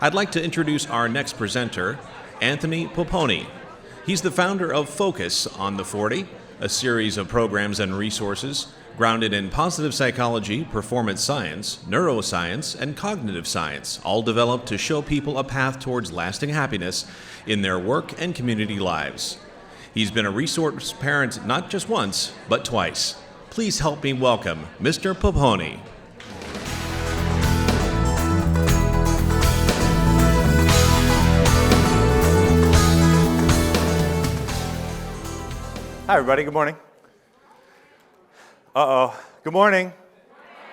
I'd like to introduce our next presenter, Anthony Poponi. He's the founder of Focus on the 40, a series of programs and resources grounded in positive psychology, performance science, neuroscience, and cognitive science, all developed to show people a path towards lasting happiness in their work and community lives. He's been a resource parent not just once, but twice. Please help me welcome Mr. Poponi. Hi, everybody. Good morning. Good morning.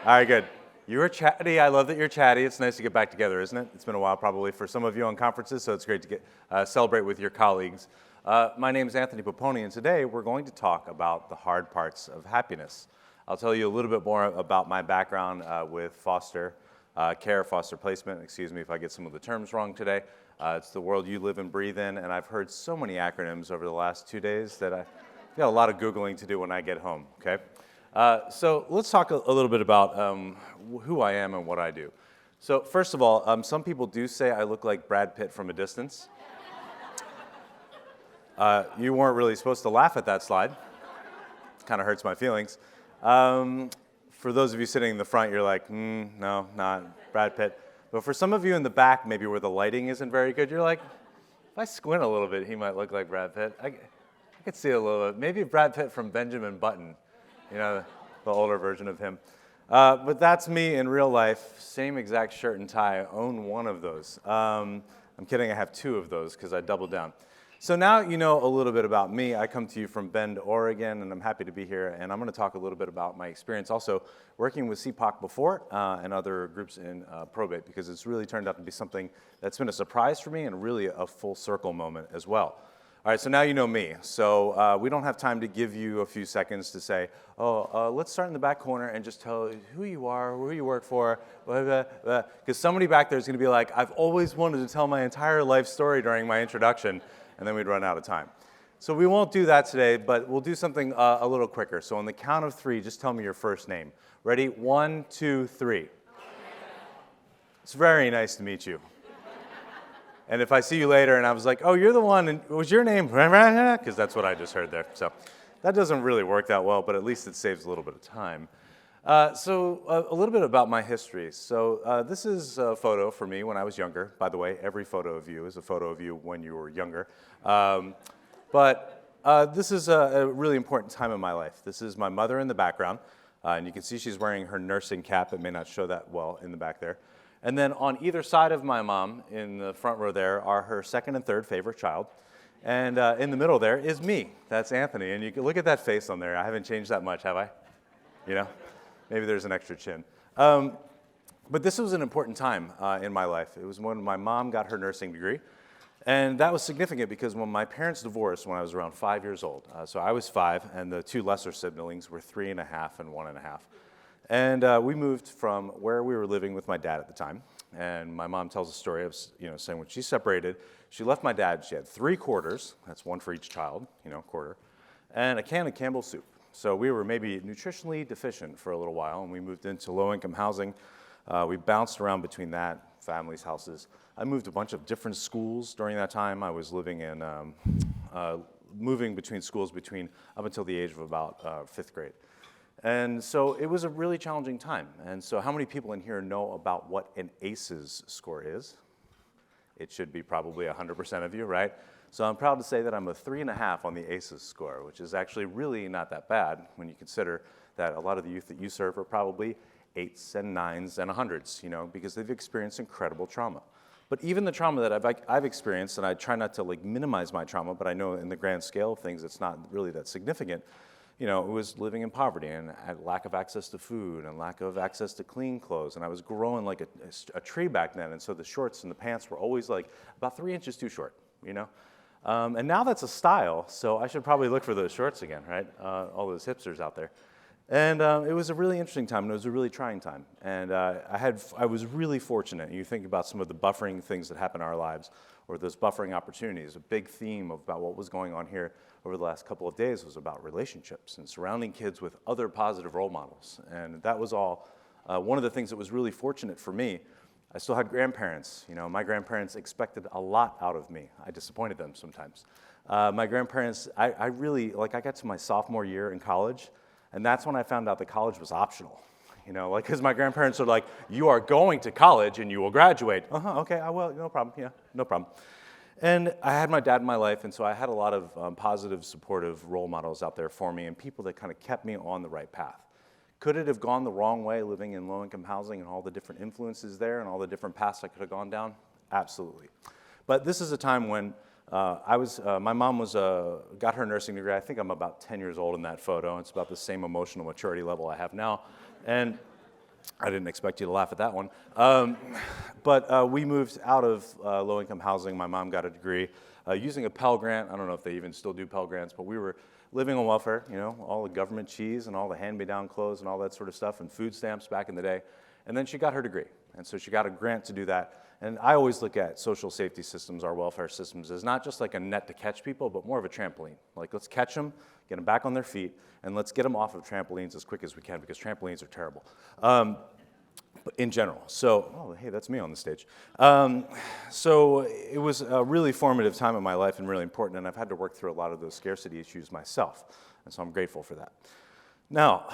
All right, good. You were chatty. I love that you're chatty. It's nice to get back together, isn't it? It's been a while probably for some of you on conferences, so it's great to celebrate with your colleagues. My name is Anthony Poponi, and today we're going to talk about the hard parts of happiness. I'll tell you a little bit more about my background with foster care, foster placement. Excuse me if I get some of the terms wrong today. It's the world you live and breathe in, and I've heard so many acronyms over the last 2 days that I got a lot of Googling to do when I get home, okay? So let's talk a little bit about who I am and what I do. So first of all, some people do say I look like Brad Pitt from a distance. You weren't really supposed to laugh at that slide. Kind of hurts my feelings. For those of you sitting in the front, you're like, no, not Brad Pitt. But for some of you in the back, maybe where the lighting isn't very good, you're like, if I squint a little bit, he might look like Brad Pitt. I could see a little bit. Maybe Brad Pitt from Benjamin Button, you know, the older version of him. But that's me in real life. Same exact shirt and tie. I own one of those. I'm kidding, I have two of those because I doubled down. So now you know a little bit about me. I come to you from Bend, Oregon, and I'm happy to be here. And I'm going to talk a little bit about my experience also working with CPOC before and other groups in probate, because it's really turned out to be something that's been a surprise for me and really a full circle moment as well. All right, so now you know me. So we don't have time to give you a few seconds to say, let's start in the back corner and just tell who you are, who you work for, because somebody back there is going to be like, I've always wanted to tell my entire life story during my introduction, and then we'd run out of time. So we won't do that today, but we'll do something a little quicker. So on the count of three, just tell me your first name. Ready? 1, 2, 3. It's very nice to meet you. And if I see you later and I was like, oh, you're the one, and what was your name? Because that's what I just heard there. So that doesn't really work that well, but at least it saves a little bit of time. So a little bit about my history. So this is a photo for me when I was younger. By the way, every photo of you is a photo of you when you were younger. But this is a really important time in my life. This is my mother in the background. And you can see she's wearing her nursing cap. It may not show that well in the back there. And then on either side of my mom, in the front row there, are her second and third favorite child. And in the middle there is me. That's Anthony. And you can look at that face on there. I haven't changed that much, have I? You know? Maybe there's an extra chin. But this was an important time in my life. It was when my mom got her nursing degree. And that was significant because when my parents divorced when I was around 5 years old, so I was 5, and the two lesser siblings were 3.5 and 1.5. And we moved from where we were living with my dad at the time. And my mom tells a story of, saying when she separated, she left my dad, she had 3 quarters, that's one for each child, quarter, and a can of Campbell's soup. So we were maybe nutritionally deficient for a little while, and we moved into low-income housing. We bounced around between that, families' houses. I moved a bunch of different schools during that time. I was living in, moving between schools up until the age of about 5th grade. And so it was a really challenging time. And so how many people in here know about what an ACEs score is? It should be probably 100% of you, right? So I'm proud to say that I'm a 3.5 on the ACEs score, which is actually really not that bad when you consider that a lot of the youth that you serve are probably 8s and 9s and 100s, because they've experienced incredible trauma. But even the trauma that I've experienced, and I try not to minimize my trauma, but I know in the grand scale of things it's not really that significant. It was living in poverty and had lack of access to food and lack of access to clean clothes. And I was growing like a tree back then. And so the shorts and the pants were always like about 3 inches too short, And now that's a style, so I should probably look for those shorts again, right? All those hipsters out there. And it was a really interesting time, and it was a really trying time. And I was really fortunate. You think about some of the buffering things that happen in our lives, or those buffering opportunities. A big theme about what was going on here over the last couple of days was about relationships and surrounding kids with other positive role models. And that was all one of the things that was really fortunate for me I still had grandparents. My grandparents expected a lot out of me. I disappointed them sometimes. My grandparents, I really, I got to my sophomore year in college, and that's when I found out that college was optional. Because my grandparents are like, you are going to college and you will graduate. Okay, I will, no problem, yeah, no problem. And I had my dad in my life, and so I had a lot of positive, supportive role models out there for me and people that kind of kept me on the right path. Could it have gone the wrong way living in low-income housing and all the different influences there and all the different paths I could have gone down? Absolutely. But this is a time when my mom got her nursing degree. I think I'm about 10 years old in that photo. It's about the same emotional maturity level I have now. And I didn't expect you to laugh at that one. But we moved out of low-income housing. My mom got a degree using a Pell Grant. I don't know if they even still do Pell Grants, but we were living on welfare, all the government cheese and all the hand-me-down clothes and all that sort of stuff and food stamps back in the day. And then she got her degree. And so she got a grant to do that. And I always look at social safety systems, our welfare systems, as not just like a net to catch people, but more of a trampoline. Like, let's catch them, get them back on their feet, and let's get them off of trampolines as quick as we can, because trampolines are terrible. In general. So, hey, that's me on the stage. So it was a really formative time in my life and really important, and I've had to work through a lot of those scarcity issues myself, and so I'm grateful for that. Now,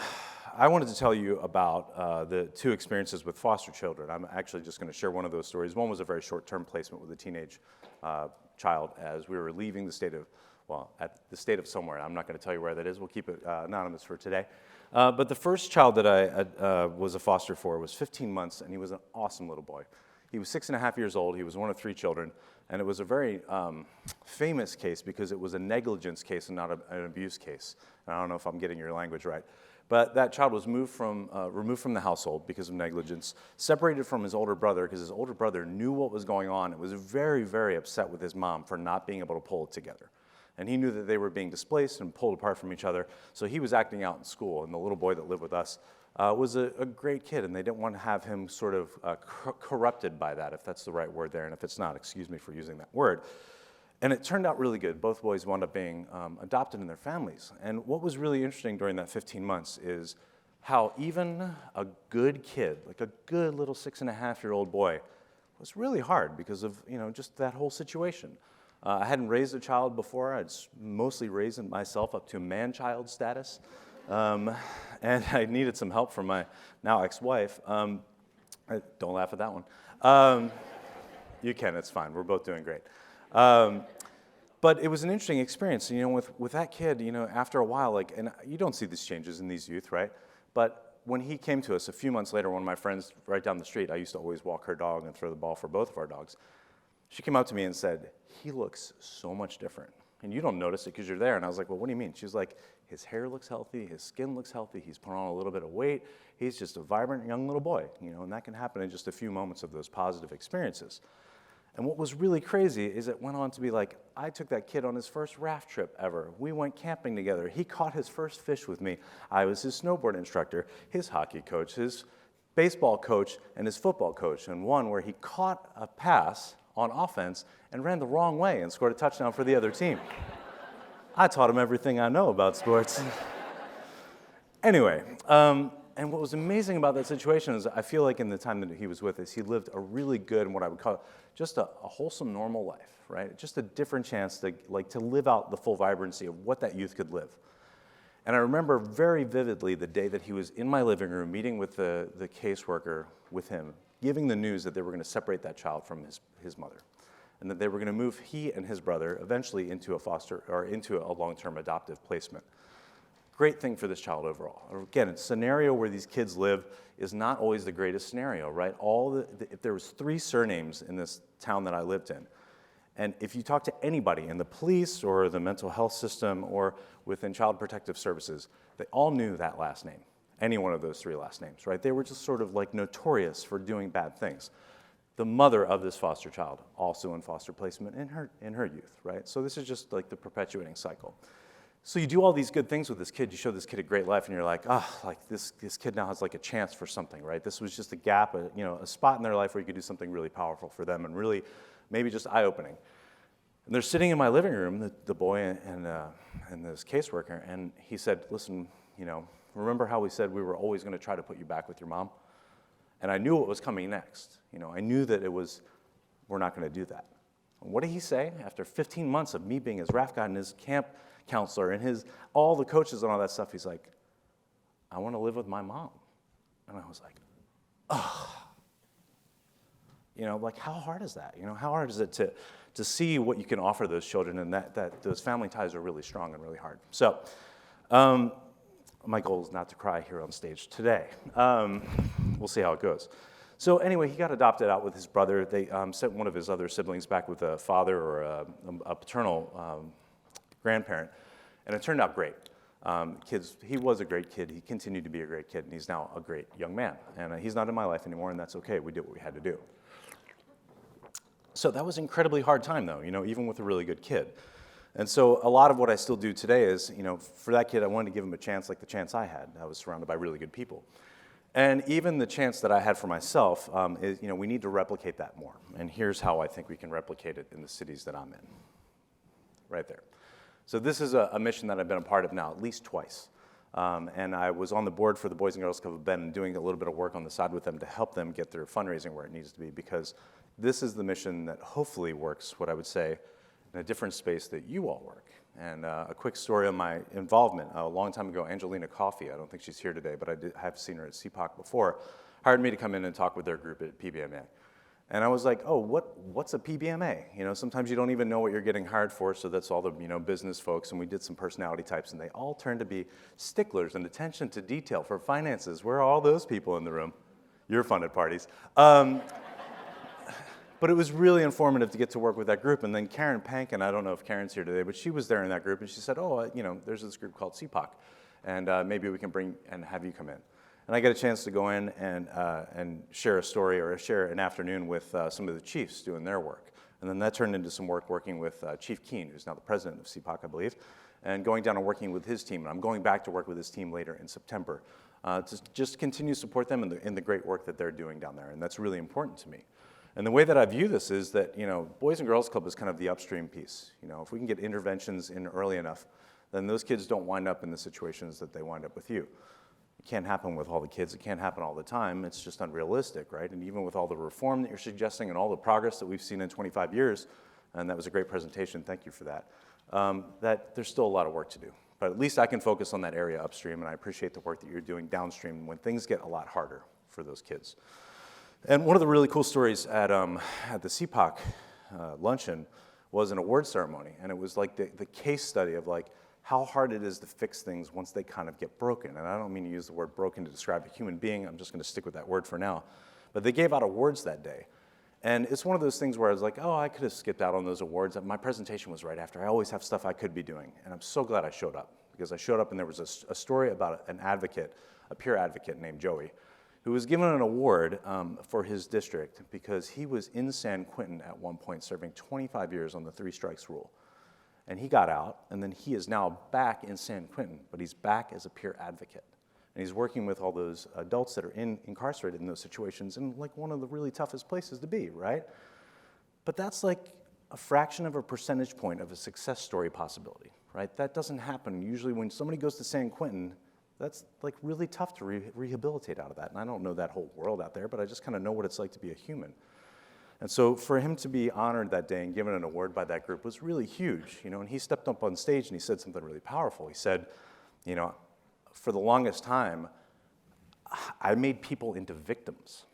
I wanted to tell you about the two experiences with foster children. I'm actually just going to share one of those stories. One was a very short-term placement with a teenage child as we were leaving the state of, at the state of somewhere. I'm not going to tell you where that is. We'll keep it anonymous for today. But the first child that I was a foster for was 15 months, and he was an awesome little boy. He was 6.5 years old. He was one of 3 children, and it was a very famous case because it was a negligence case and not an abuse case. And I don't know if I'm getting your language right. But that child was removed from the household because of negligence, separated from his older brother because his older brother knew what was going on and was very, very upset with his mom for not being able to pull it together. And he knew that they were being displaced and pulled apart from each other, so he was acting out in school. And the little boy that lived with us was a great kid, and they didn't want to have him sort of corrupted by that, if that's the right word there. And if it's not, excuse me for using that word. And it turned out really good. Both boys wound up being adopted in their families. And what was really interesting during that 15 months is how even a good kid, like a good little 6.5-year-old boy, was really hard because of just that whole situation. I hadn't raised a child before. I'd mostly raised myself up to man-child status. And I needed some help from my now ex-wife. Don't laugh at that one. You can, it's fine. We're both doing great. But it was an interesting experience. With that kid, after a while, and you don't see these changes in these youth, right? But when he came to us a few months later, one of my friends right down the street, I used to always walk her dog and throw the ball for both of our dogs. She came up to me and said, "He looks so much different. And you don't notice it because you're there." And I was like, "Well, what do you mean?" She's like, "His hair looks healthy, his skin looks healthy, he's put on a little bit of weight, he's just a vibrant young little boy." And that can happen in just a few moments of those positive experiences. And what was really crazy is it went on to be like, I took that kid on his first raft trip ever. We went camping together. He caught his first fish with me. I was his snowboard instructor, his hockey coach, his baseball coach, and his football coach. And one where he caught a pass on offense and ran the wrong way and scored a touchdown for the other team. I taught him everything I know about sports. Anyway, and what was amazing about that situation is I feel like in the time that he was with us, he lived a really good, and what I would call just a wholesome, normal life, right? Just a different chance to live out the full vibrancy of what that youth could live. And I remember very vividly the day that he was in my living room meeting with the caseworker with him, giving the news that they were going to separate that child from his mother, and that they were going to move he and his brother eventually into a long-term adoptive placement. Great thing for this child overall. Again, a scenario where these kids live is not always the greatest scenario, right? If there was 3 surnames in this town that I lived in, and if you talk to anybody in the police or the mental health system or within Child Protective Services, they all knew that last name, any one of those 3 last names, right? They were just sort of notorious for doing bad things. The mother of this foster child, also in foster placement in her youth, right? So this is just the perpetuating cycle. So you do all these good things with this kid, you show this kid a great life, and you're like, this kid now has a chance for something, right? This was just a gap, a spot in their life where you could do something really powerful for them and really maybe just eye-opening. And they're sitting in my living room, the boy and this caseworker, and he said, "Listen, remember how we said we were always going to try to put you back with your mom?" And I knew what was coming next. I knew that we're not going to do that. And what did he say? After 15 months of me being his RAF guide and his camp counselor and all the coaches and all that stuff, he's like, I want to live with my mom. And I was like, like how hard is that? How hard is it to see what you can offer those children and that those family ties are really strong and really hard. So my goal is not to cry here on stage today. We'll see how it goes. So anyway, he got adopted out with his brother. They sent one of his other siblings back with a father or a paternal grandparent, and it turned out great. He was a great kid. He continued to be a great kid, and he's now a great young man. And he's not in my life anymore, and that's okay. We did what we had to do. So that was an incredibly hard time, though, even with a really good kid. And so a lot of what I still do today is, for that kid, I wanted to give him a chance like the chance I had. I was surrounded by really good people. And even the chance that I had for myself is, we need to replicate that more. And here's how I think we can replicate it in the cities that I'm in. Right there. So this is a mission that I've been a part of now at least twice. And I was on the board for the Boys and Girls Club of Bend, doing a little bit of work on the side with them to help them get their fundraising where it needs to be, because this is the mission that hopefully works, what I would say, in a different space that you all work. And a quick story on my involvement. A long time ago, Angelina Coffey, I don't think she's here today, but I have seen her at CPOC before, hired me to come in and talk with their group at PBMA. And I was like, oh, what's a PBMA? Sometimes you don't even know what you're getting hired for, so that's all the business folks, and we did some personality types, and they all turned to be sticklers and attention to detail for finances. Where are all those people in the room? You're fun at parties. But it was really informative to get to work with that group. And then Karen Pankin, I don't know if Karen's here today, but she was there in that group, and she said, there's this group called CPOC, and maybe we can bring and have you come in. And I got a chance to go in and share a story or share an afternoon with some of the chiefs doing their work. And then that turned into some work working with Chief Keene, who's now the president of CPOC, I believe, and going down and working with his team. And I'm going back to work with his team later in September to just continue to support them in the great work that they're doing down there. And that's really important to me. And the way that I view this is that, Boys and Girls Club is kind of the upstream piece. If we can get interventions in early enough, then those kids don't wind up in the situations that they wind up with you. It can't happen with all the kids. It can't happen all the time. It's just unrealistic, right? And even with all the reform that you're suggesting and all the progress that we've seen in 25 years, and that was a great presentation, thank you for that, that there's still a lot of work to do. But at least I can focus on that area upstream, and I appreciate the work that you're doing downstream when things get a lot harder for those kids. And one of the really cool stories at the CPOC luncheon was an award ceremony, and it was like the case study of like how hard it is to fix things once they kind of get broken. And I don't mean to use the word broken to describe a human being. I'm just going to stick with that word for now. But they gave out awards that day. And it's one of those things where I was like, oh, I could have skipped out on those awards. My presentation was right after. I always have stuff I could be doing. And I'm so glad I showed up, because I showed up and there was a story about an advocate, a peer advocate named Joey, who was given an award for his district because he was in San Quentin at one point serving 25 years on the 3 strikes rule. And he got out, and then he is now back in San Quentin, but he's back as a peer advocate. And he's working with all those adults that are incarcerated in those situations in like one of the really toughest places to be, right? But that's like a fraction of a percentage point of a success story possibility, right? That doesn't happen. Usually when somebody goes to San Quentin, that's like really tough to rehabilitate out of that. And I don't know that whole world out there, but I just kind of know what it's like to be a human. And so for him to be honored that day and given an award by that group was really huge, and he stepped up on stage and he said something really powerful. He said, for the longest time, I made people into victims.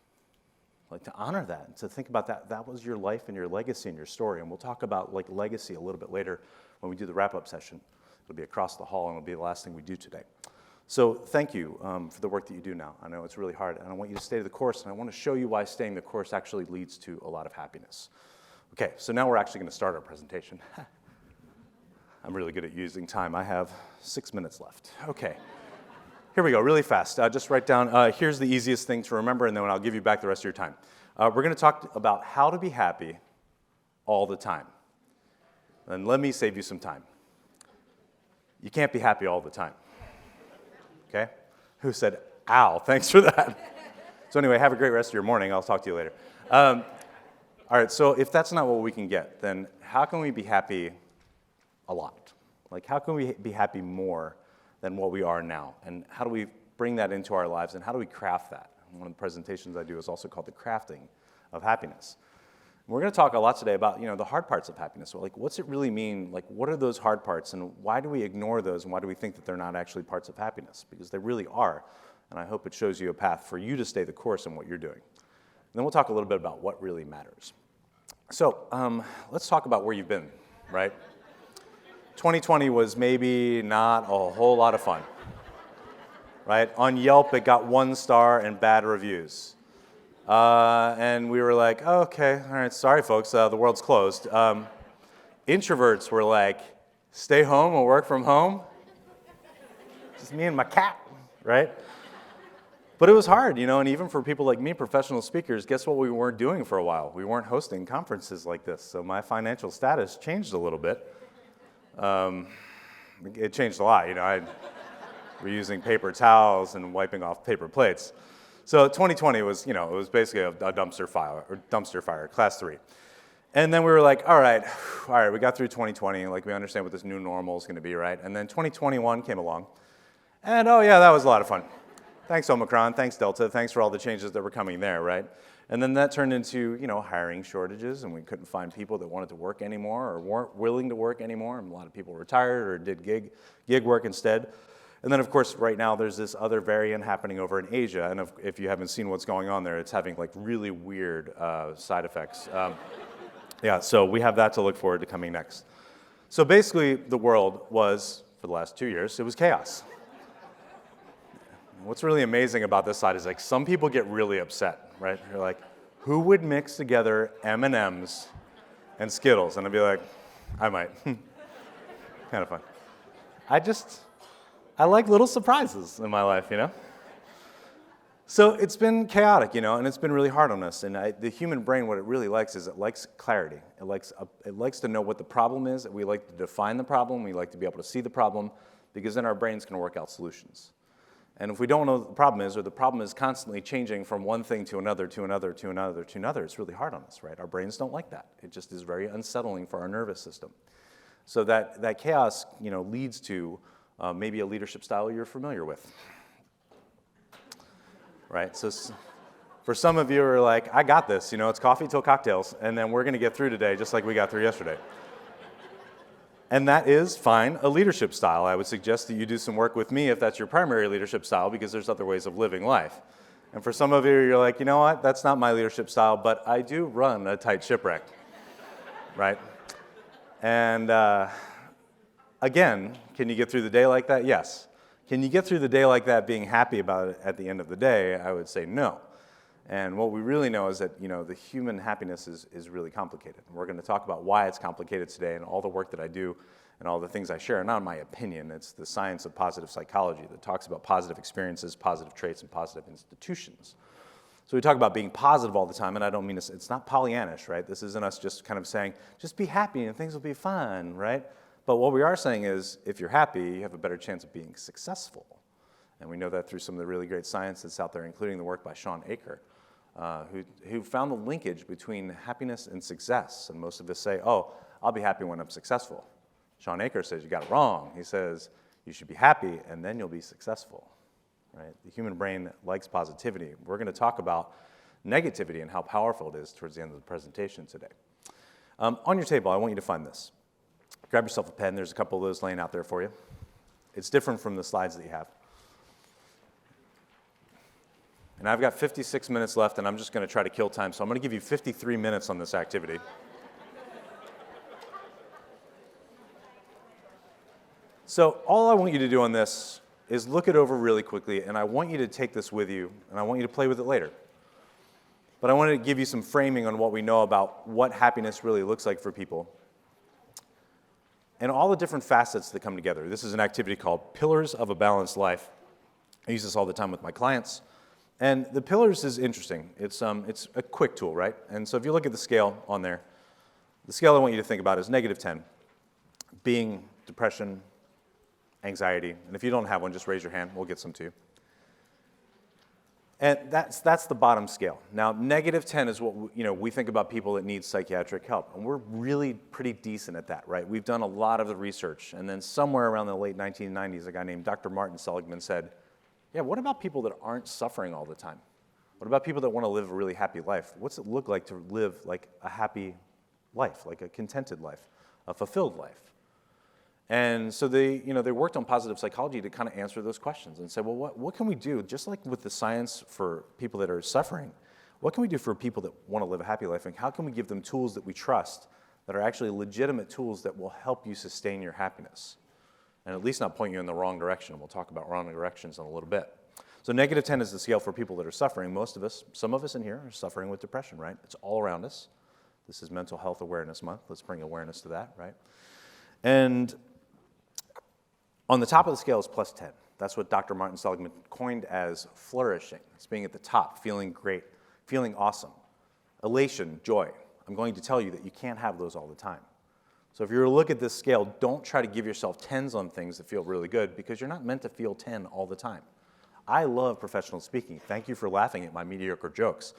Like to honor that, and to think about that was your life and your legacy and your story. And we'll talk about like legacy a little bit later when we do the wrap-up session. It'll be across the hall and it'll be the last thing we do today. So thank you for the work that you do now. I know it's really hard, and I want you to stay the course, and I want to show you why staying the course actually leads to a lot of happiness. Okay, so now we're actually going to start our presentation. I'm really good at using time. I have 6 minutes left. Okay, here we go, really fast. Just write down, here's the easiest thing to remember, and then I'll give you back the rest of your time. We're going to talk about how to be happy all the time. And let me save you some time. You can't be happy all the time. Okay? Who said, ow, thanks for that. So anyway, have a great rest of your morning. I'll talk to you later. All right, so if that's not what we can get, then how can we be happy a lot? Like, how can we be happy more than what we are now? And how do we bring that into our lives, and how do we craft that? One of the presentations I do is also called the crafting of happiness. We're going to talk a lot today about, the hard parts of happiness. So, like, what's it really mean? Like, what are those hard parts, and why do we ignore those, and why do we think that they're not actually parts of happiness? Because they really are, and I hope it shows you a path for you to stay the course in what you're doing. And then we'll talk a little bit about what really matters. So, let's talk about where you've been, right? 2020 was maybe not a whole lot of fun, right? On Yelp, it got 1 star and bad reviews. And we were like, oh, okay, all right, sorry, folks, the world's closed. Introverts were like, stay home or work from home. Just me and my cat, right? But it was hard, and even for people like me, professional speakers, guess what we weren't doing for a while? We weren't hosting conferences like this, so my financial status changed a little bit. It changed a lot, we're using paper towels and wiping off paper plates. So 2020 was, it was basically a dumpster fire, class 3. And then we were like, all right, we got through 2020, like we understand what this new normal is going to be, right? And then 2021 came along, and oh yeah, that was a lot of fun. Thanks Omicron, thanks Delta, thanks for all the changes that were coming there, right? And then that turned into, hiring shortages, and we couldn't find people that wanted to work anymore or weren't willing to work anymore, and a lot of people retired or did gig work instead. And then, of course, right now there's this other variant happening over in Asia, and if you haven't seen what's going on there, it's having like really weird side effects. So we have that to look forward to coming next. So basically, the world was, for the last 2 years, it was chaos. What's really amazing about this slide is like some people get really upset, right? They're like, who would mix together M&Ms and Skittles? And I'd be like, I might. Kind of fun. I like little surprises in my life, So it's been chaotic, and it's been really hard on us. And the human brain, what it really likes is it likes clarity. It likes to know what the problem is. We like to define the problem. We like to be able to see the problem, because then our brains can work out solutions. And if we don't know what the problem is, or the problem is constantly changing from one thing to another, to another, to another, to another, it's really hard on us, right? Our brains don't like that. It just is very unsettling for our nervous system. So that chaos, leads to maybe a leadership style you're familiar with, right? So for some of you are like, I got this, it's coffee till cocktails, and then we're going to get through today just like we got through yesterday. And that is fine, a leadership style. I would suggest that you do some work with me if that's your primary leadership style, because there's other ways of living life. And for some of you, you're like, you know what, that's not my leadership style, but I do run a tight shipwreck, right? And again, can you get through the day like that? Yes. Can you get through the day like that being happy about it at the end of the day? I would say no. And what we really know is that, the human happiness is really complicated. And we're going to talk about why it's complicated today, and all the work that I do and all the things I share. Not my opinion, it's the science of positive psychology that talks about positive experiences, positive traits, and positive institutions. So we talk about being positive all the time, and I don't mean it's not Pollyannish, right? This isn't us just kind of saying, just be happy and things will be fine, right? But what we are saying is, if you're happy, you have a better chance of being successful. And we know that through some of the really great science that's out there, including the work by Sean Aker, who found the linkage between happiness and success. And most of us say, oh, I'll be happy when I'm successful. Sean Aker says you got it wrong. He says you should be happy and then you'll be successful. Right? The human brain likes positivity. We're going to talk about negativity and how powerful it is towards the end of the presentation today. On your table, I want you to find this. Grab yourself a pen. There's a couple of those laying out there for you. It's different from the slides that you have. And I've got 56 minutes left, and I'm just going to try to kill time. So I'm going to give you 53 minutes on this activity. So all I want you to do on this is look it over really quickly, and I want you to take this with you, and I want you to play with it later. But I want to give you some framing on what we know about what happiness really looks like for people, and all the different facets that come together. This is an activity called Pillars of a Balanced Life. I use this all the time with my clients. And the pillars is interesting. It's a quick tool, right? And so if you look at the scale on there, the scale I want you to think about is -10, being depression, anxiety. And if you don't have one, just raise your hand. We'll get some to you. And that's the bottom scale. Now, -10 is what we think about people that need psychiatric help. And we're really pretty decent at that, right? We've done a lot of the research. And then somewhere around the late 1990s, a guy named Dr. Martin Seligman said, yeah, what about people that aren't suffering all the time? What about people that want to live a really happy life? What's it look like to live like a happy life, like a contented life, a fulfilled life? And so they worked on positive psychology to kind of answer those questions and say, well, what can we do, just like with the science for people that are suffering, what can we do for people that want to live a happy life, and how can we give them tools that we trust that are actually legitimate tools that will help you sustain your happiness, and at least not point you in the wrong direction. We'll talk about wrong directions in a little bit. So -10 is the scale for people that are suffering. Most of us, some of us in here are suffering with depression, right? It's all around us. This is Mental Health Awareness Month. Let's bring awareness to that, right? And on the top of the scale is +10. That's what Dr. Martin Seligman coined as flourishing. It's being at the top, feeling great, feeling awesome, elation, joy. I'm going to tell you that you can't have those all the time. So if you were to look at this scale, don't try to give yourself 10s on things that feel really good, because you're not meant to feel 10 all the time. I love professional speaking. Thank you for laughing at my mediocre jokes.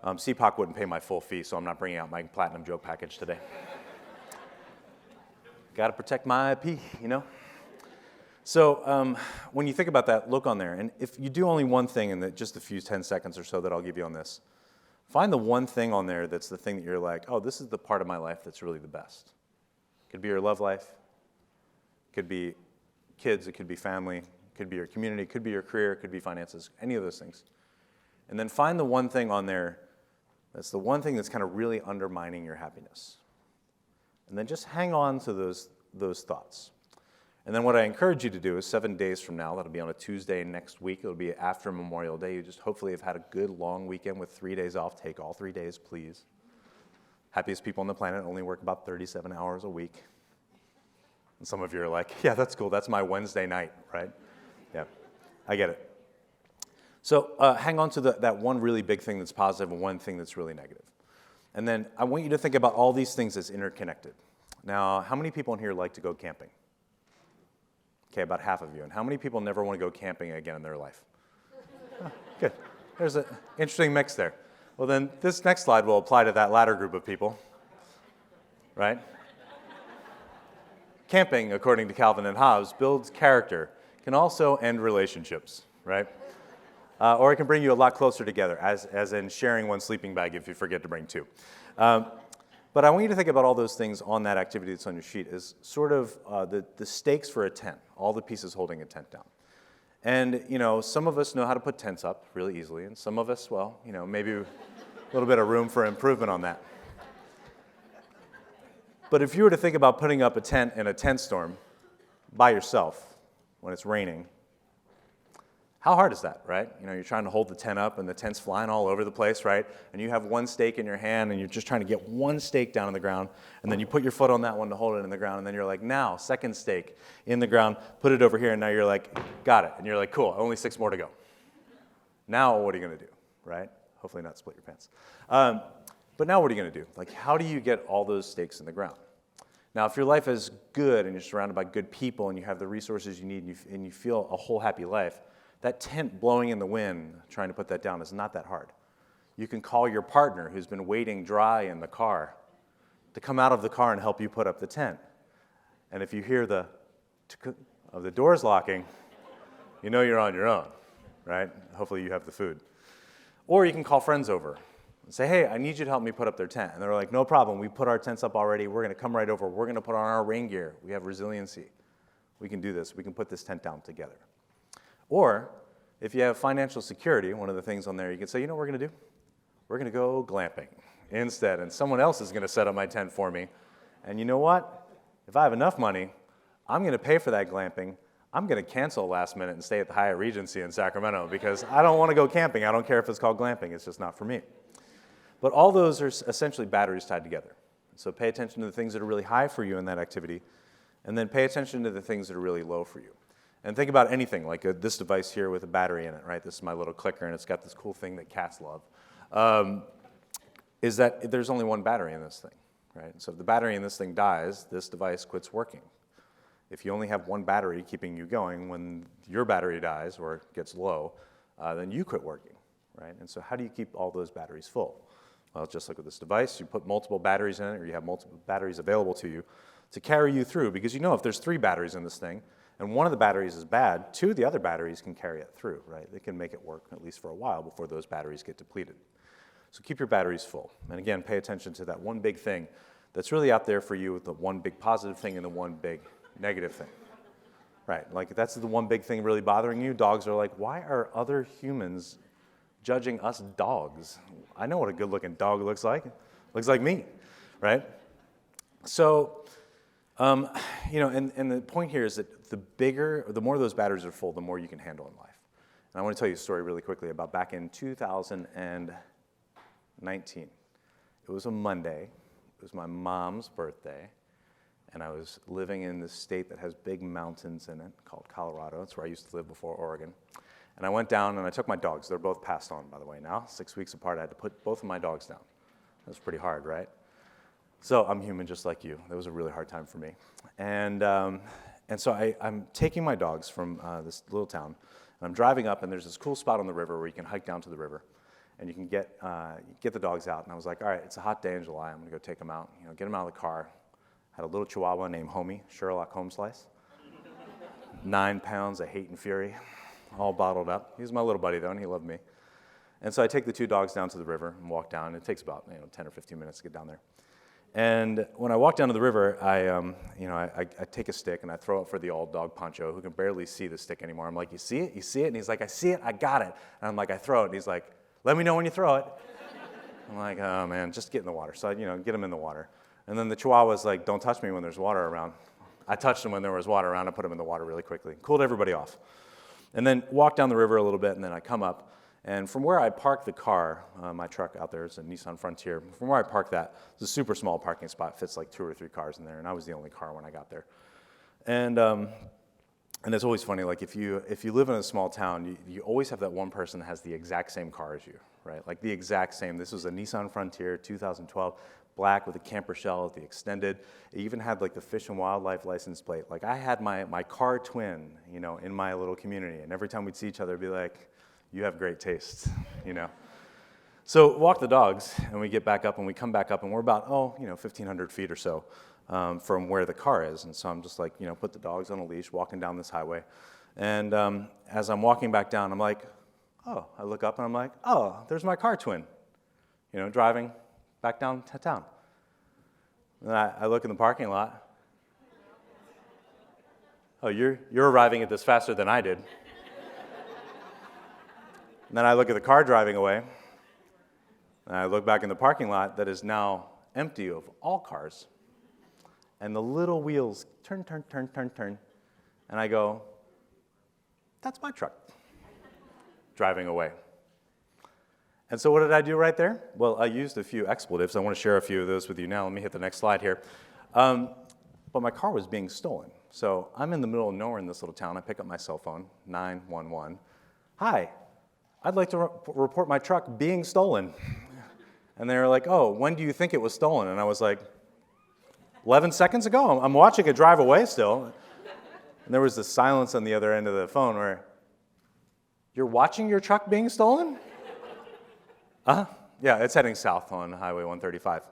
CPOC wouldn't pay my full fee, so I'm not bringing out my platinum joke package today. Got to protect my IP, you know? So when you think about that, look on there. And if you do only one thing in just a few 10 seconds or so that I'll give you on this, find the one thing on there that's the thing that you're like, oh, this is the part of my life that's really the best. It could be your love life. It could be kids. It could be family. It could be your community. It could be your career. It could be finances. Any of those things. And then find the one thing on there that's the one thing that's kind of really undermining your happiness. And then just hang on to those thoughts. And then what I encourage you to do is 7 days from now, that'll be on a Tuesday next week, it'll be after Memorial Day, you just hopefully have had a good long weekend with 3 days off. Take all 3 days, please. Happiest people on the planet only work about 37 hours a week. And some of you are like, yeah, that's cool, that's my Wednesday night, right? Yeah, I get it. So hang on to that one really big thing that's positive and one thing that's really negative. And then I want you to think about all these things as interconnected. Now, how many people in here like to go camping? Okay, about half of you. And how many people never want to go camping again in their life? Oh, good. There's an interesting mix there. Well, then this next slide will apply to that latter group of people, right? Camping, according to Calvin and Hobbes, builds character, can also end relationships, right? Or it can bring you a lot closer together, as in sharing one sleeping bag if you forget to bring two. But I want you to think about all those things on that activity that's on your sheet as sort of the stakes for a tent, all the pieces holding a tent down. And, you know, some of us know how to put tents up really easily, and some of us, well, you know, maybe a little bit of room for improvement on that. But if you were to think about putting up a tent in a tent storm by yourself when it's raining, how hard is that, right? You know, you're trying to hold the tent up and the tent's flying all over the place, right? And you have one stake in your hand and you're just trying to get one stake down in the ground, and then you put your foot on that one to hold it in the ground, and then you're like, now, second stake in the ground, put it over here, and now you're like, got it. And you're like, cool, only 6 more to go. Now what are you gonna do, right? Hopefully not split your pants. But now what are you gonna do? Like, how do you get all those stakes in the ground? Now, if your life is good and you're surrounded by good people and you have the resources you need and you feel a whole happy life, that tent blowing in the wind, trying to put that down, is not that hard. You can call your partner who's been waiting dry in the car to come out of the car and help you put up the tent. And if you hear the of the doors locking, you know you're on your own, right? Hopefully you have the food. Or you can call friends over and say, hey, I need you to help me put up their tent. And they're like, no problem, we put our tents up already, we're gonna come right over, we're gonna put on our rain gear, we have resiliency. We can do this, we can put this tent down together. Or, if you have financial security, one of the things on there, you can say, you know what we're going to do? We're going to go glamping instead, and someone else is going to set up my tent for me. And you know what? If I have enough money, I'm going to pay for that glamping. I'm going to cancel last minute and stay at the Hyatt Regency in Sacramento because I don't want to go camping. I don't care if it's called glamping. It's just not for me. But all those are essentially batteries tied together. So pay attention to the things that are really high for you in that activity, and then pay attention to the things that are really low for you. And think about anything, like this device here with a battery in it, right? This is my little clicker, and it's got this cool thing that cats love. Is that there's only one battery in this thing, right? So if the battery in this thing dies, this device quits working. If you only have one battery keeping you going, when your battery dies or gets low, then you quit working, right? And so how do you keep all those batteries full? Well, just like with this device, you put multiple batteries in it, or you have multiple batteries available to you to carry you through, because you know if there's 3 batteries in this thing, and one of the batteries is bad, two of the other batteries can carry it through, right? They can make it work at least for a while before those batteries get depleted. So keep your batteries full. And again, pay attention to that one big thing that's really out there for you, with the one big positive thing and the one big negative thing. Right, like if that's the one big thing really bothering you, dogs are like, why are other humans judging us dogs? I know what a good-looking dog looks like. It looks like me, right? So, and the point here is that the more those batteries are full, the more you can handle in life. And I want to tell you a story really quickly about back in 2019. It was a Monday. It was my mom's birthday. And I was living in this state that has big mountains in it called Colorado. It's where I used to live before Oregon. And I went down and I took my dogs. They're both passed on, by the way, now. 6 weeks apart, I had to put both of my dogs down. That was pretty hard, right? So I'm human just like you. That was a really hard time for me. And so I'm taking my dogs from this little town, and I'm driving up, and there's this cool spot on the river where you can hike down to the river, and you can get the dogs out. And I was like, all right, it's a hot day in July. I'm going to go take them out, get them out of the car. Had a little chihuahua named Homie, Sherlock Holmes Slice. 9 pounds of hate and fury, all bottled up. He was my little buddy, though, and he loved me. And so I take the two dogs down to the river and walk down. It takes about 10 or 15 minutes to get down there. And when I walk down to the river, I take a stick and I throw it for the old dog Pancho, who can barely see the stick anymore. I'm like, you see it? You see it? And he's like, I see it. I got it. And I'm like, I throw it. And he's like, let me know when you throw it. I'm like, oh, man, just get in the water. So I get him in the water. And then the chihuahua's like, don't touch me when there's water around. I touched him when there was water around. I put him in the water really quickly. Cooled everybody off. And then walked down the river a little bit, and then I come up. And from where I parked the car, my truck out there is a Nissan Frontier. From where I parked that, it's a super small parking spot. Fits like 2 or 3 cars in there, and I was the only car when I got there. And it's always funny, like if you live in a small town, you always have that one person that has the exact same car as you, right? Like the exact same. This was a Nissan Frontier, 2012. Black with a camper shell, the extended. It even had like the Fish and Wildlife license plate. Like I had my car twin, in my little community. And every time we'd see each other, it'd be like, you have great taste, So walk the dogs, and we get back up, and we come back up, and we're about, 1,500 feet or so from where the car is. And so I'm just like, put the dogs on a leash, walking down this highway. And as I'm walking back down, I'm like, oh, I look up, and I'm like, oh, there's my car twin, driving back down to town. And I look in the parking lot. Oh, you're arriving at this faster than I did. And then I look at the car driving away. And I look back in the parking lot that is now empty of all cars. And the little wheels turn. And I go, that's my truck. Driving away. And so what did I do right there? Well, I used a few expletives. I want to share a few of those with you now. Let me hit the next slide here. But my car was being stolen. So I'm in the middle of nowhere in this little town. I pick up my cell phone, 911. Hi, I'd like to report my truck being stolen. And they were like, oh, when do you think it was stolen? And I was like, 11 seconds ago. I'm watching it drive away still. And there was this silence on the other end of the phone where, you're watching your truck being stolen? Yeah, it's heading south on Highway 135.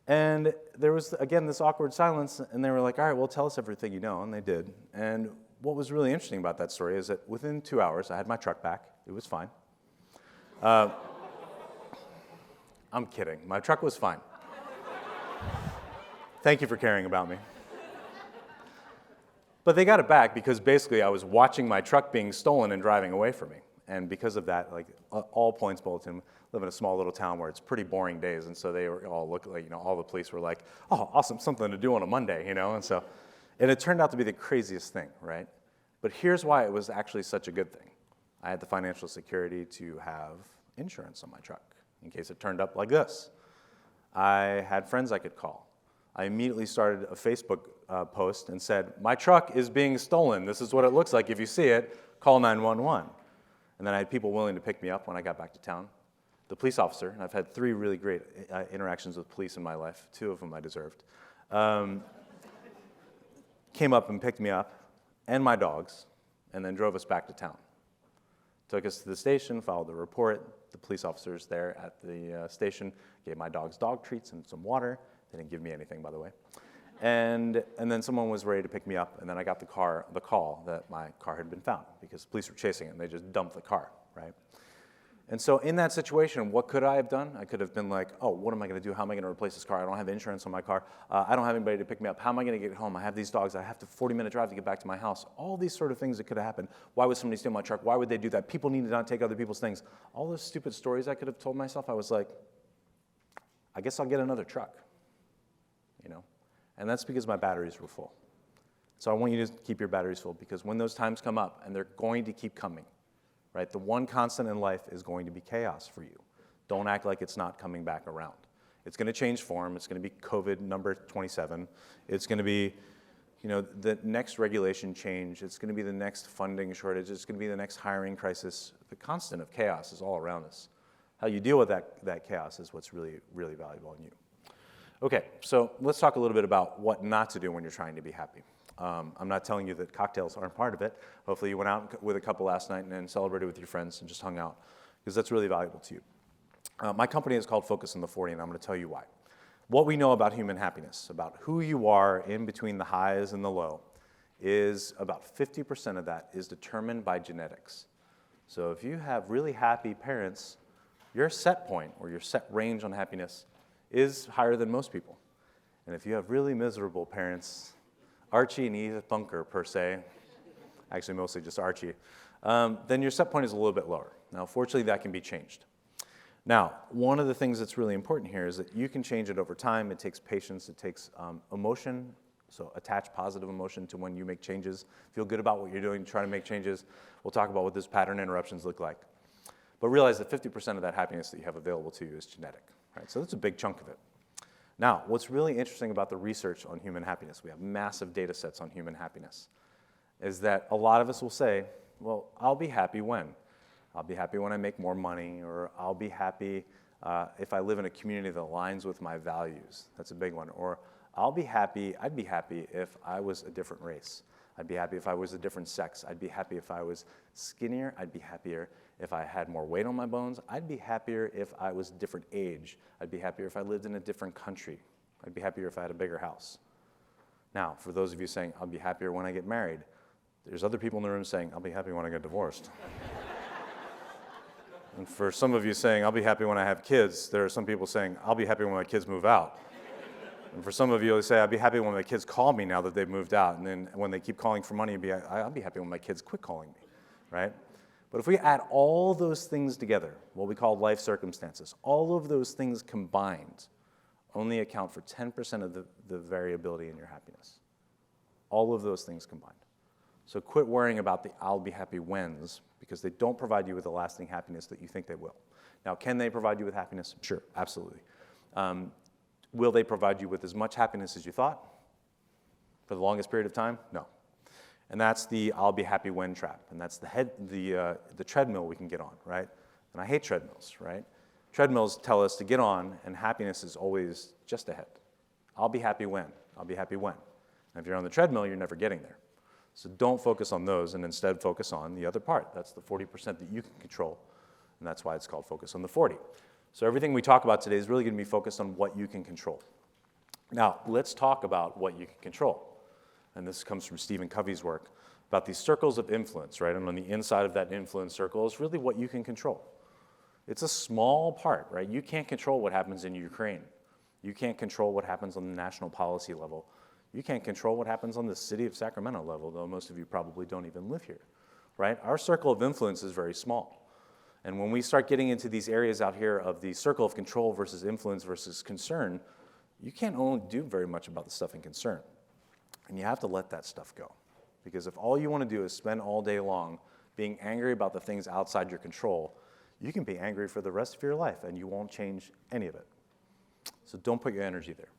And there was, again, this awkward silence, and they were like, all right, well, tell us everything you know, and they did. And what was really interesting about that story is that within 2 hours, I had my truck back. It was fine. I'm kidding. My truck was fine. Thank you for caring about me. But they got it back because basically I was watching my truck being stolen and driving away from me. And because of that, like all Points Bulletin live in a small little town where it's pretty boring days, and so they were all look like all the police were like, "Oh, awesome, something to do on a Monday," and it turned out to be the craziest thing, right? But here's why it was actually such a good thing. I had the financial security to have insurance on my truck in case it turned up like this. I had friends I could call. I immediately started a Facebook post and said, "My truck is being stolen. This is what it looks like. If you see it, call 911." And then I had people willing to pick me up when I got back to town. The police officer, and I've had 3 really great interactions with police in my life, 2 of them I deserved, came up and picked me up and my dogs, and then drove us back to town. Took us to the station, filed the report. The police officers there at the station gave my dogs dog treats and some water. They didn't give me anything, by the way. And then someone was ready to pick me up, and then I got the call that my car had been found because police were chasing it, and they just dumped the car, right? And so in that situation, what could I have done? I could have been like, oh, what am I going to do? How am I going to replace this car? I don't have insurance on my car. I don't have anybody to pick me up. How am I going to get home? I have these dogs. I have to 40-minute drive to get back to my house. All these sort of things that could have happened. Why would somebody steal my truck? Why would they do that? People need to not take other people's things. All those stupid stories I could have told myself, I was like, I guess I'll get another truck, you know? And that's because my batteries were full. So I want you to keep your batteries full because when those times come up, and they're going to keep coming, right? The one constant in life is going to be chaos for you. Don't act like it's not coming back around. It's going to change form. It's going to be COVID number 27. It's going to be, you know, the next regulation change. It's going to be the next funding shortage. It's going to be the next hiring crisis. The constant of chaos is all around us. How you deal with that chaos is what's really, really valuable in you. Okay, so let's talk a little bit about what not to do when you're trying to be happy. I'm not telling you that cocktails aren't part of it. Hopefully you went out with a couple last night and then celebrated with your friends and just hung out, because that's really valuable to you. My company is called Focus on the 40, and I'm going to tell you why. What we know about human happiness, about who you are in between the highs and the low, is about 50% of that is determined by genetics. So if you have really happy parents, your set point or your set range on happiness is higher than most people. And if you have really miserable parents, Archie and Edith Bunker, per se, actually mostly just Archie, then your set point is a little bit lower. Now, fortunately, that can be changed. Now, one of the things that's really important here is that you can change it over time. It takes patience. It takes emotion. So attach positive emotion to when you make changes. Feel good about what you're doing, try to make changes. We'll talk about what those pattern interruptions look like. But realize that 50% of that happiness that you have available to you is genetic. Right? So that's a big chunk of it. Now, what's really interesting about the research on human happiness, we have massive data sets on human happiness, is that a lot of us will say, well, I'll be happy when? I'll be happy when I make more money, or I'll be happy if I live in a community that aligns with my values. That's a big one. Or I'd be happy if I was a different race. I'd be happy if I was a different sex. I'd be happy if I was skinnier. I'd be happier if I had more weight on my bones. I'd be happier if I was a different age. I'd be happier if I lived in a different country. I'd be happier if I had a bigger house. Now, for those of you saying, I'll be happier when I get married, there's other people in the room saying, I'll be happy when I get divorced. And for some of you saying, I'll be happy when I have kids, there are some people saying, I'll be happy when my kids move out. And for some of you, they say, I'll be happy when my kids call me now that they've moved out. And then when they keep calling for money, I'll be happy when my kids quit calling me, right? But if we add all those things together, what we call life circumstances, all of those things combined only account for 10% of the variability in your happiness. All of those things combined. So quit worrying about the I'll be happy whens, because they don't provide you with the lasting happiness that you think they will. Now, can they provide you with happiness? Sure, absolutely. Will they provide you with as much happiness as you thought for the longest period of time? No. And that's the I'll be happy when trap. And that's the treadmill we can get on, right? And I hate treadmills, right? Treadmills tell us to get on, and happiness is always just ahead. I'll be happy when. I'll be happy when. And if you're on the treadmill, you're never getting there. So don't focus on those, and instead focus on the other part. That's the 40% that you can control, and that's why it's called Focus on the 40. So everything we talk about today is really going to be focused on what you can control. Now, let's talk about what you can control. And this comes from Stephen Covey's work about these circles of influence, right? And on the inside of that influence circle is really what you can control. It's a small part, right? You can't control what happens in Ukraine. You can't control what happens on the national policy level. You can't control what happens on the city of Sacramento level, though most of you probably don't even live here, right? Our circle of influence is very small. And when we start getting into these areas out here of the circle of control versus influence versus concern, you can't only do very much about the stuff in concern. And you have to let that stuff go. Because if all you want to do is spend all day long being angry about the things outside your control, you can be angry for the rest of your life and you won't change any of it. So don't put your energy there.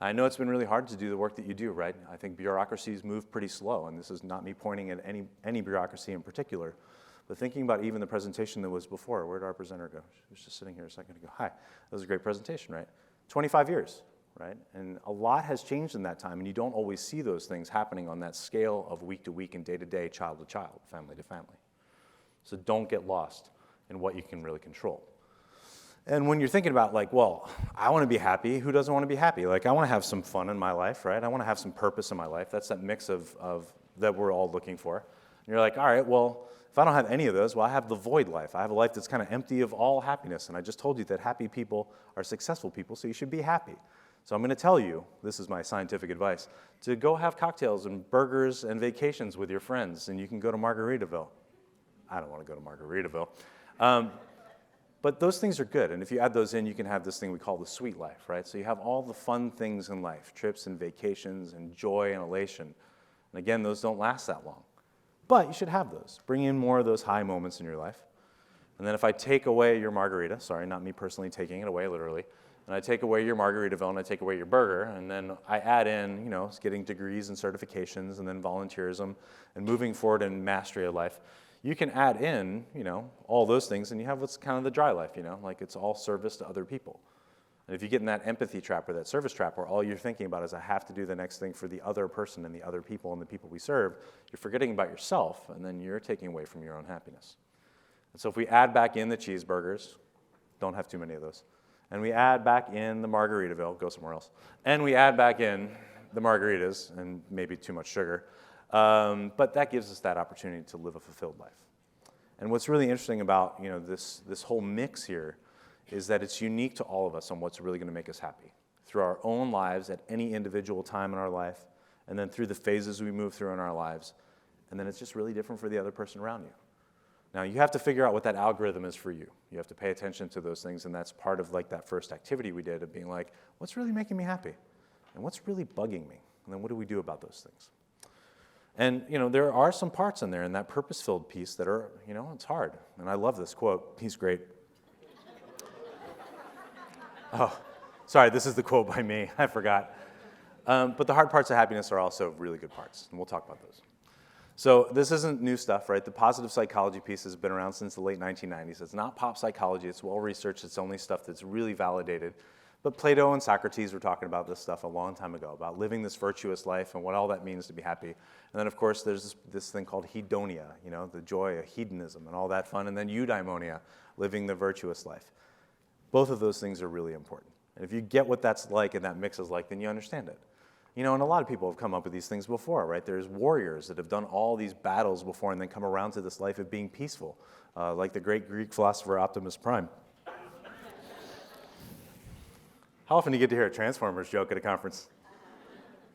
I know it's been really hard to do the work that you do, right? I think bureaucracies move pretty slow, and this is not me pointing at any bureaucracy in particular, but thinking about even the presentation that was before. Where did our presenter go? She was just sitting here a second ago. Hi, that was a great presentation, right? 25 years, right? And a lot has changed in that time, and you don't always see those things happening on that scale of week to week and day to day, child to child, family to family. So don't get lost in what you can really control. And when you're thinking about like, well, I want to be happy, who doesn't want to be happy? Like I want to have some fun in my life, right? I want to have some purpose in my life. That's that mix of that we're all looking for. And you're like, all right, well, if I don't have any of those, well, I have the void life. I have a life that's kind of empty of all happiness. And I just told you that happy people are successful people, so you should be happy. So I'm going to tell you, this is my scientific advice, to go have cocktails and burgers and vacations with your friends, and you can go to Margaritaville. I don't want to go to Margaritaville. But those things are good, and if you add those in, you can have this thing we call the sweet life, right? So you have all the fun things in life, trips and vacations and joy and elation. And again, those don't last that long. But you should have those. Bring in more of those high moments in your life. And then if I take away your margarita, sorry, not me personally taking it away literally, and I take away your Margaritaville and I take away your burger, and then I add in, getting degrees and certifications and then volunteerism and moving forward in mastery of life, you can add in, all those things, and you have what's kind of the dry life, like it's all service to other people. And if you get in that empathy trap or that service trap where all you're thinking about is I have to do the next thing for the other person and the other people and the people we serve, you're forgetting about yourself, and then you're taking away from your own happiness. And so if we add back in the cheeseburgers, don't have too many of those, and we add back in the Margaritaville, go somewhere else, and we add back in the margaritas and maybe too much sugar, but that gives us that opportunity to live a fulfilled life. And what's really interesting about this whole mix here is that it's unique to all of us on what's really going to make us happy through our own lives at any individual time in our life, and then through the phases we move through in our lives, and then it's just really different for the other person around you. Now, you have to figure out what that algorithm is for you. You have to pay attention to those things, and that's part of like that first activity we did of being like, what's really making me happy? And what's really bugging me? And then what do we do about those things? And there are some parts in there in that purpose-filled piece that are, it's hard. And I love this quote. He's great. Oh, sorry, this is the quote by me. I forgot. But the hard parts of happiness are also really good parts, and we'll talk about those. So this isn't new stuff, right? The positive psychology piece has been around since the late 1990s. It's not pop psychology. It's well-researched. It's only stuff that's really validated. But Plato and Socrates were talking about this stuff a long time ago, about living this virtuous life and what all that means to be happy. And then, of course, there's this thing called hedonia, the joy of hedonism and all that fun. And then eudaimonia, living the virtuous life. Both of those things are really important. And if you get what that's like and that mix is like, then you understand it. And a lot of people have come up with these things before, right? There's warriors that have done all these battles before and then come around to this life of being peaceful, like the great Greek philosopher Optimus Prime. How often do you get to hear a Transformers joke at a conference?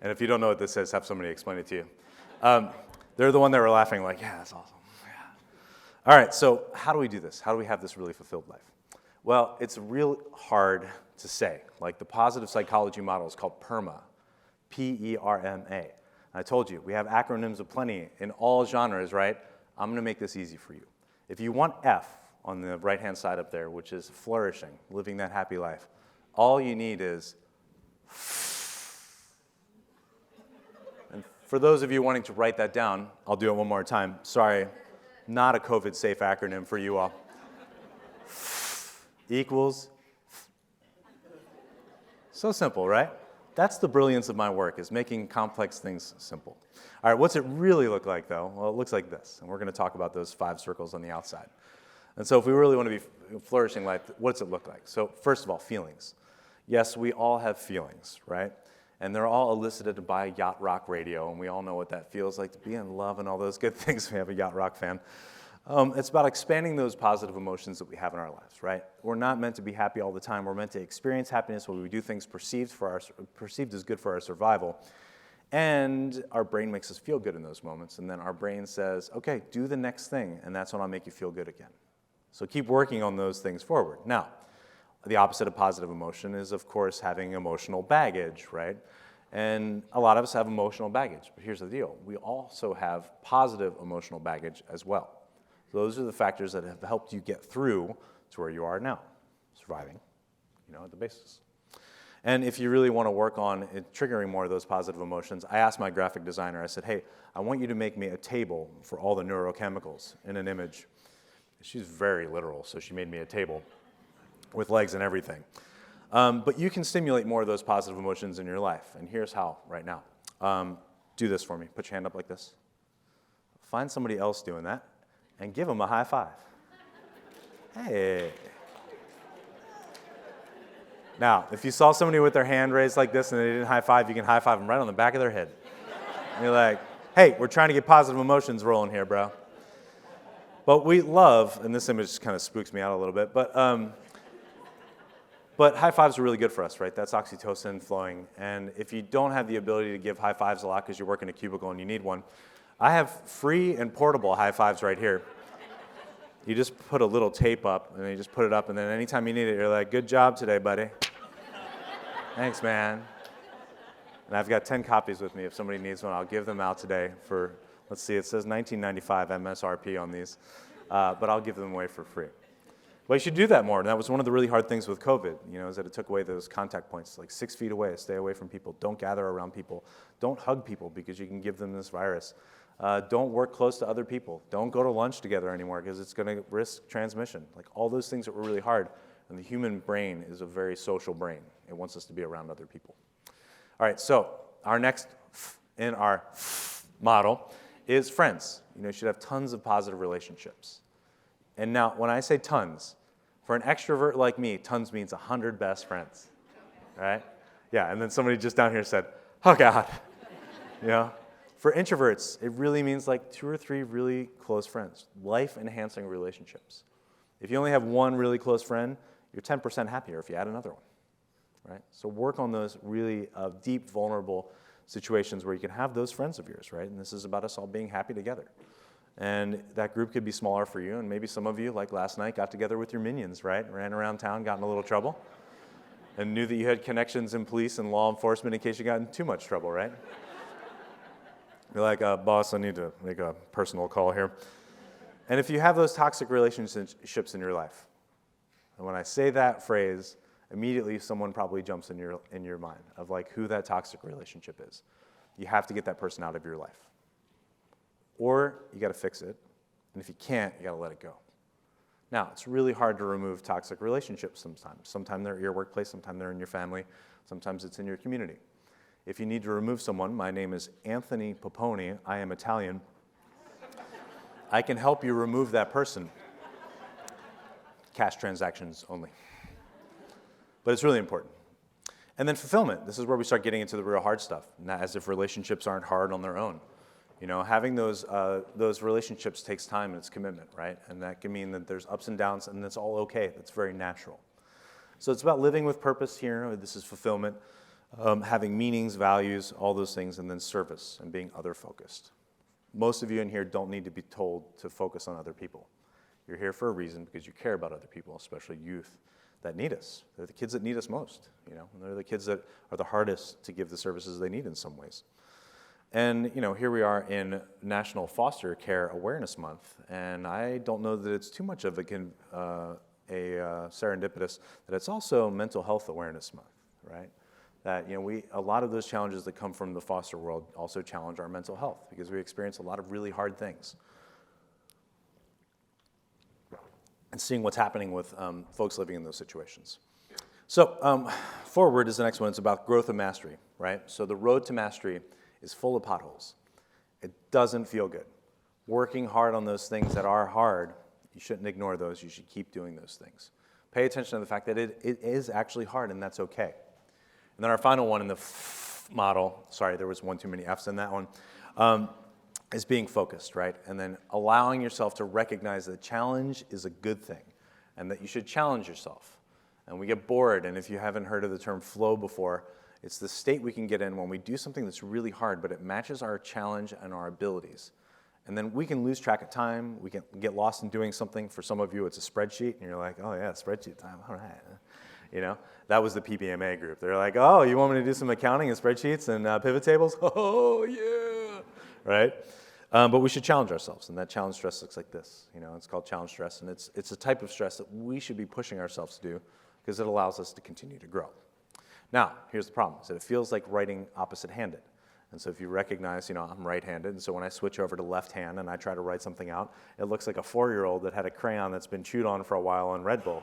And if you don't know what this is, have somebody explain it to you. They're the one that were laughing like, yeah, that's awesome. Yeah. All right, so how do we do this? How do we have this really fulfilled life? Well, it's real hard to say. Like the positive psychology model is called PERMA, P-E-R-M-A. I told you, we have acronyms aplenty in all genres, right? I'm going to make this easy for you. If you want F on the right-hand side up there, which is flourishing, living that happy life, all you need is and for those of you wanting to write that down, I'll do it one more time. Sorry, not a COVID-safe acronym for you all. Equals. So simple, right? That's the brilliance of my work, is making complex things simple. All right, what's it really look like, though? Well, it looks like this, and we're going to talk about those 5 circles on the outside. And so if we really want to be flourishing life, what does it look like? So first of all, feelings. Yes, we all have feelings, right? And they're all elicited by yacht rock radio, and we all know what that feels like to be in love and all those good things. We have a yacht rock fan. It's about expanding those positive emotions that we have in our lives, right? We're not meant to be happy all the time. We're meant to experience happiness when we do things perceived as good for our survival. And our brain makes us feel good in those moments. And then our brain says, okay, do the next thing, and that's when I'll make you feel good again. So keep working on those things forward. Now, the opposite of positive emotion is, of course, having emotional baggage, right? And a lot of us have emotional baggage. But here's the deal. We also have positive emotional baggage as well. Those are the factors that have helped you get through to where you are now, surviving, at the basis. And if you really want to work on triggering more of those positive emotions, I asked my graphic designer, I said, hey, I want you to make me a table for all the neurochemicals in an image. She's very literal, so she made me a table with legs and everything. But you can stimulate more of those positive emotions in your life, and here's how right now. Do this for me. Put your hand up like this. Find somebody else doing that, and give them a high five. Hey. Now, if you saw somebody with their hand raised like this and they didn't high five, you can high five them right on the back of their head. And you're like, hey, we're trying to get positive emotions rolling here, bro. But we love, and this image kind of spooks me out a little bit, but high fives are really good for us, right? That's oxytocin flowing. And if you don't have the ability to give high fives a lot because you work in a cubicle and you need one, I have free and portable high fives right here. You just put a little tape up, and you just put it up, and then anytime you need it, you're like, good job today, buddy. Thanks, man. And I've got 10 copies with me. If somebody needs one, I'll give them out today for, let's see, it says $19.95 MSRP on these, but I'll give them away for free. Well, you should do that more, and that was one of the really hard things with COVID, is that it took away those contact points, like 6 feet away, stay away from people, don't gather around people, don't hug people because you can give them this virus. Don't work close to other people. Don't go to lunch together anymore because it's going to risk transmission. Like all those things that were really hard. And the human brain is a very social brain. It wants us to be around other people. All right, so our next in our model is friends. You should have tons of positive relationships. And now, when I say tons, for an extrovert like me, tons means 100 best friends. Right? Yeah, and then somebody just down here said, oh, God. For introverts, it really means like 2 or 3 really close friends, life-enhancing relationships. If you only have one really close friend, you're 10% happier if you add another one, right? So work on those really deep, vulnerable situations where you can have those friends of yours, right? And this is about us all being happy together. And that group could be smaller for you, and maybe some of you, like last night, got together with your minions, right? Ran around town, got in a little trouble, and knew that you had connections in police and law enforcement in case you got in too much trouble, right? You're like, boss, I need to make a personal call here. And if you have those toxic relationships in your life, and when I say that phrase, immediately someone probably jumps in your mind of like who that toxic relationship is. You have to get that person out of your life. Or you got to fix it. And if you can't, you got to let it go. Now, it's really hard to remove toxic relationships sometimes. Sometimes they're at your workplace, sometimes they're in your family, sometimes it's in your community. If you need to remove someone, my name is Anthony Poponi. I am Italian. I can help you remove that person. Cash transactions only. But it's really important. And then fulfillment. This is where we start getting into the real hard stuff. Not as if relationships aren't hard on their own. Having those relationships takes time and it's commitment, right? And that can mean that there's ups and downs, and that's all okay. That's very natural. So it's about living with purpose here. This is fulfillment. Having meanings, values, all those things, and then service and being other-focused. Most of you in here don't need to be told to focus on other people. You're here for a reason because you care about other people, especially youth that need us. They're the kids that need us most, and they're the kids that are the hardest to give the services they need in some ways. And, here we are in National Foster Care Awareness Month, and I don't know that it's too much of a serendipitous that it's also Mental Health Awareness Month, right? That a lot of those challenges that come from the foster world also challenge our mental health because we experience a lot of really hard things. And seeing what's happening with folks living in those situations. So forward is the next one. It's about growth and mastery, right? So the road to mastery is full of potholes. It doesn't feel good. Working hard on those things that are hard, you shouldn't ignore those. You should keep doing those things. Pay attention to the fact that it is actually hard, and that's okay. And then our final one in the model, sorry, there was one too many F's in that one, is being focused, right? And then allowing yourself to recognize that challenge is a good thing and that you should challenge yourself. And we get bored, and if you haven't heard of the term flow before, it's the state we can get in when we do something that's really hard, but it matches our challenge and our abilities. And then we can lose track of time. We can get lost in doing something. For some of you, it's a spreadsheet, and you're like, oh yeah, spreadsheet time, all right. That was the PBMA group. They're like, oh, you want me to do some accounting and spreadsheets and pivot tables? Oh, yeah, right? But we should challenge ourselves, and that challenge stress looks like this. It's called challenge stress, and it's a type of stress that we should be pushing ourselves to do because it allows us to continue to grow. Now, here's the problem, is that it feels like writing opposite-handed. And so if you recognize, I'm right-handed, and so when I switch over to left hand and I try to write something out, it looks like a 4-year-old that had a crayon that's been chewed on for a while on Red Bull,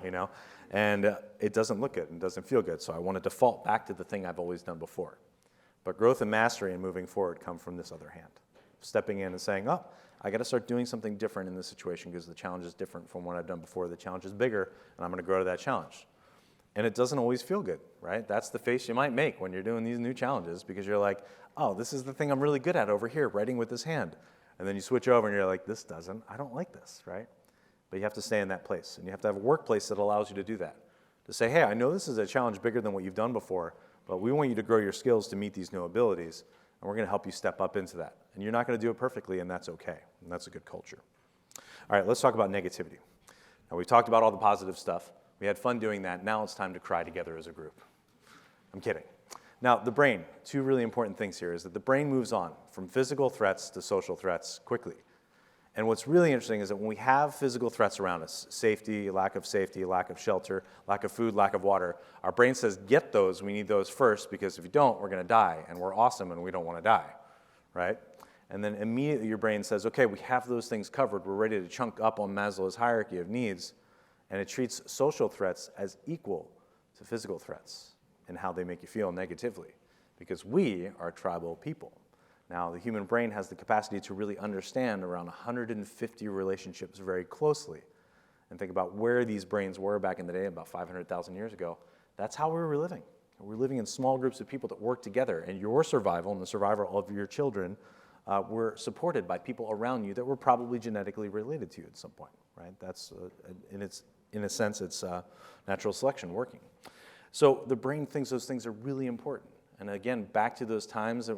and it doesn't look good and doesn't feel good. So I want to default back to the thing I've always done before. But growth and mastery and moving forward come from this other hand. Stepping in and saying, oh, I got to start doing something different in this situation because the challenge is different from what I've done before. The challenge is bigger, and I'm going to grow to that challenge. And it doesn't always feel good, right? That's the face you might make when you're doing these new challenges because you're like, oh, this is the thing I'm really good at over here, writing with this hand. And then you switch over and you're like, I don't like this, right? But you have to stay in that place. And you have to have a workplace that allows you to do that. To say, hey, I know this is a challenge bigger than what you've done before, but we want you to grow your skills to meet these new abilities, and we're going to help you step up into that. And you're not going to do it perfectly, and that's okay. And that's a good culture. All right, let's talk about negativity. Now, we've talked about all the positive stuff. We had fun doing that. Now it's time to cry together as a group. I'm kidding. Now, the brain, two really important things here is that the brain moves on from physical threats to social threats quickly. And what's really interesting is that when we have physical threats around us, safety, lack of shelter, lack of food, lack of water, our brain says, get those, we need those first, because if you don't, we're going to die, and we're awesome, and we don't want to die, right? And then immediately your brain says, okay, we have those things covered, we're ready to chunk up on Maslow's hierarchy of needs, and it treats social threats as equal to physical threats and how they make you feel negatively, because we are tribal people. Now, the human brain has the capacity to really understand around 150 relationships very closely. And think about where these brains were back in the day, about 500,000 years ago. That's how we were living. We're living in small groups of people that work together, and your survival and the survival of your children were supported by people around you that were probably genetically related to you at some point, right? That's, in a sense, it's natural selection working. So the brain thinks those things are really important. And again, back to those times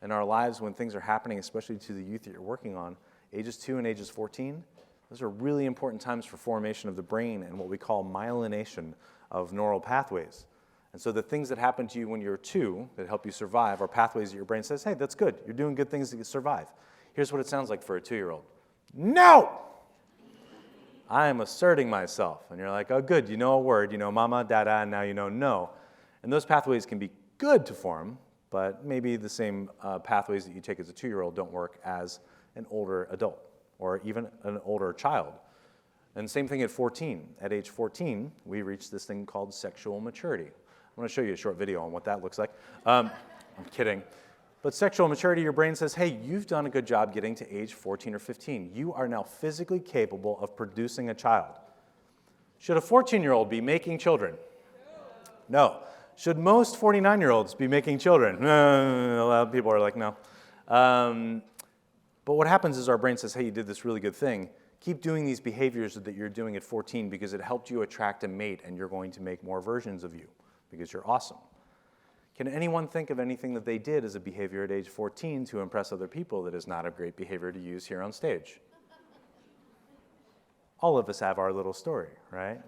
in our lives when things are happening, especially to the youth that you're working on, ages 2 and ages 14, those are really important times for formation of the brain and what we call myelination of neural pathways. And so the things that happen to you when you're 2 that help you survive are pathways that your brain says, hey, that's good. You're doing good things to survive. Here's what it sounds like for a 2-year-old. No! I am asserting myself. And you're like, oh, good, you know a word. You know mama, dada, and now you know no. And those pathways can be good to form, but maybe the same pathways that you take as a 2-year-old don't work as an older adult or even an older child. And same thing at 14. At age 14, we reach this thing called sexual maturity. I'm going to show you a short video on what that looks like. I'm kidding. But sexual maturity, your brain says, hey, you've done a good job getting to age 14 or 15. You are now physically capable of producing a child. Should a 14-year-old be making children? No. Should most 49-year-olds be making children? A lot of people are like, no. But what happens is our brain says, hey, you did this really good thing. Keep doing these behaviors that you're doing at 14 because it helped you attract a mate and you're going to make more versions of you because you're awesome. Can anyone think of anything that they did as a behavior at age 14 to impress other people that is not a great behavior to use here on stage? All of us have our little story, right?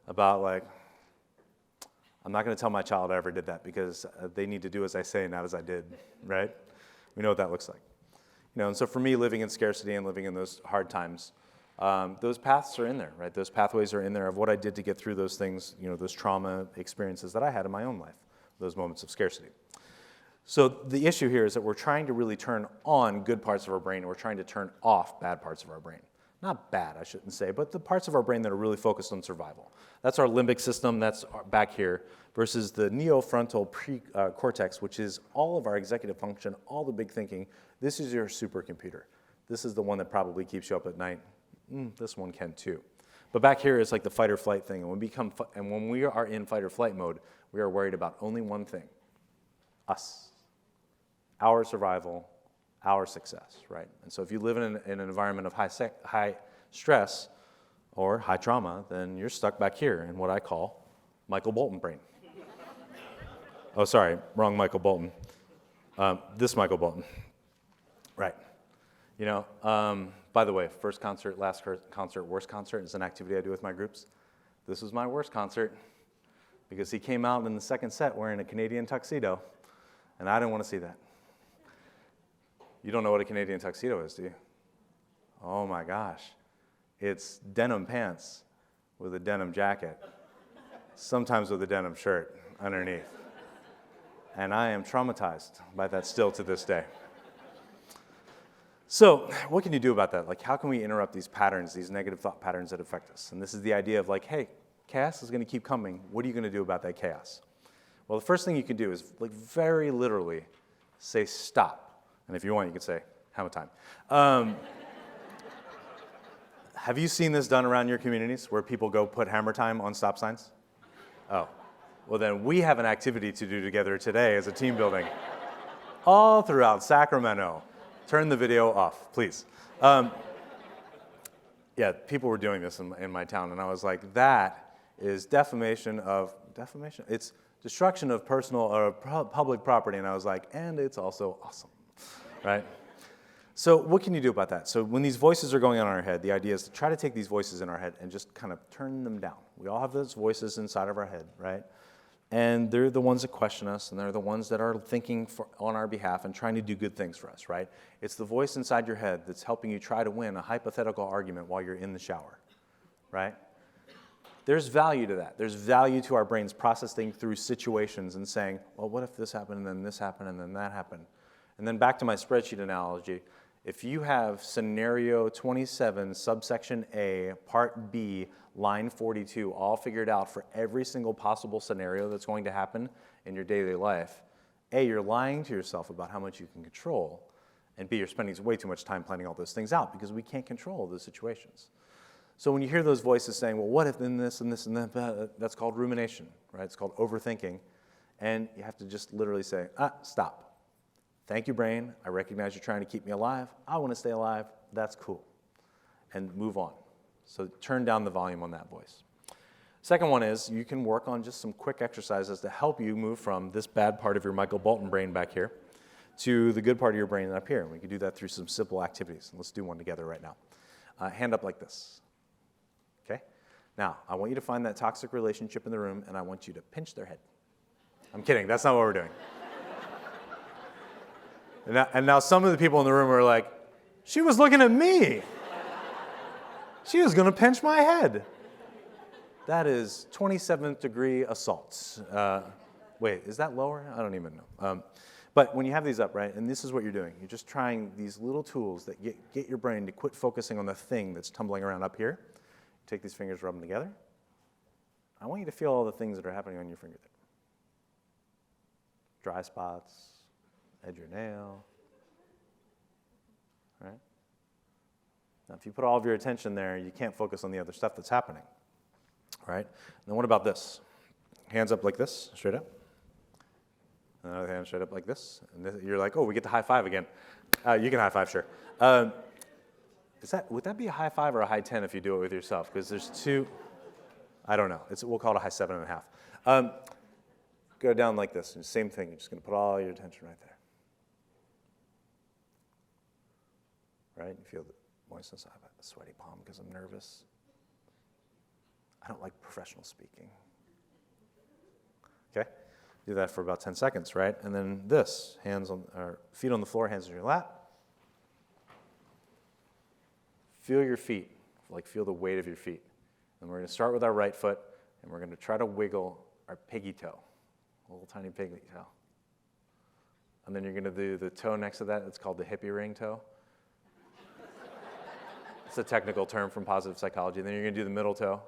About like, I'm not going to tell my child I ever did that because they need to do as I say, not as I did, right? We know what that looks like. You know, and so for me, living in scarcity and living in those hard times, those paths are in there, right? Those pathways are in there of what I did to get through those things, you know, those trauma experiences that I had in my own life, those moments of scarcity. So the issue here is that we're trying to really turn on good parts of our brain and we're trying to turn off bad parts of our brain. Not bad, I shouldn't say, but the parts of our brain that are really focused on survival. That's our limbic system, that's back here, versus the neofrontal cortex, which is all of our executive function, all the big thinking. This is your supercomputer. This is the one that probably keeps you up at night. This one can too. But back here is like the fight or flight thing. And when we are in fight or flight mode, we are worried about only one thing, us, our survival, our success, right? And so if you live in an environment of high stress or high trauma, then you're stuck back here in what I call Michael Bolton brain. Oh, sorry, wrong Michael Bolton. This Michael Bolton. Right. You know, by the way, first concert, last concert, worst concert is an activity I do with my groups. This was my worst concert because he came out in the second set wearing a Canadian tuxedo, and I didn't want to see that. You don't know what a Canadian tuxedo is, do you? Oh my gosh. It's denim pants with a denim jacket, sometimes with a denim shirt underneath. And I am traumatized by that still to this day. So what can you do about that? Like, how can we interrupt these patterns, these negative thought patterns that affect us? And this is the idea of like, hey, chaos is going to keep coming. What are you going to do about that chaos? Well, the first thing you can do is like very literally say stop. And if you want, you can say hammer time. Have you seen this done around your communities where people go put hammer time on stop signs? Oh, well then we have an activity to do together today as a team building. All throughout Sacramento. Turn the video off, please. Yeah, people were doing this in my town, and I was like, that is defamation? It's destruction of personal or public property, and I was like, and it's also awesome, right? So what can you do about that? So when these voices are going on in our head, the idea is to try to take these voices in our head and just kind of turn them down. We all have those voices inside of our head, right? And they're the ones that question us, and they're the ones that are thinking on our behalf and trying to do good things for us, right? It's the voice inside your head that's helping you try to win a hypothetical argument while you're in the shower, right? There's value to that. There's value to our brains processing through situations and saying, well, what if this happened, and then this happened, and then that happened? And then back to my spreadsheet analogy, if you have scenario 27, subsection A, part B, line 42, all figured out for every single possible scenario that's going to happen in your daily life, A, you're lying to yourself about how much you can control, and B, you're spending way too much time planning all those things out because we can't control those situations. So when you hear those voices saying, well, what if then this and this and that, that's called rumination, right? It's called overthinking. And you have to just literally say, stop. Thank you, brain. I recognize you're trying to keep me alive. I want to stay alive. That's cool. And move on. So turn down the volume on that voice. Second one is you can work on just some quick exercises to help you move from this bad part of your Michael Bolton brain back here to the good part of your brain up here. And we can do that through some simple activities. Let's do one together right now. Hand up like this. Okay? Now, I want you to find that toxic relationship in the room, and I want you to pinch their head. I'm kidding. That's not what we're doing. And now some of the people in the room are like, she was looking at me. She was going to pinch my head. That is 27th degree assault. Wait, is that lower? I don't even know. But when you have these up, right, and this is what you're doing. You're just trying these little tools that get your brain to quit focusing on the thing that's tumbling around up here. Take these fingers, rub them together. I want you to feel all the things that are happening on your finger there. Dry spots. Edge your nail, right? Now, if you put all of your attention there, you can't focus on the other stuff that's happening, right? Now, what about this? Hands up like this, straight up. Another hand straight up like this. And you're like, oh, we get to high five again. You can high five, sure. Would that be a high five or a high 10 if you do it with yourself? Because there's two, I don't know. We'll call it a high 7.5. Go down like this. Same thing. You're just going to put all your attention right there. Right? You feel the moistness. I have a sweaty palm because I'm nervous. I don't like professional speaking. Okay? Do that for about 10 seconds, right? And then this, feet on the floor, hands in your lap. Feel your feet, feel the weight of your feet. And we're going to start with our right foot, and we're going to try to wiggle our piggy toe, a little tiny piggy toe. And then you're going to do the toe next to that. It's called the hippie ring toe. It's a technical term from positive psychology. Then you're going to do the middle toe.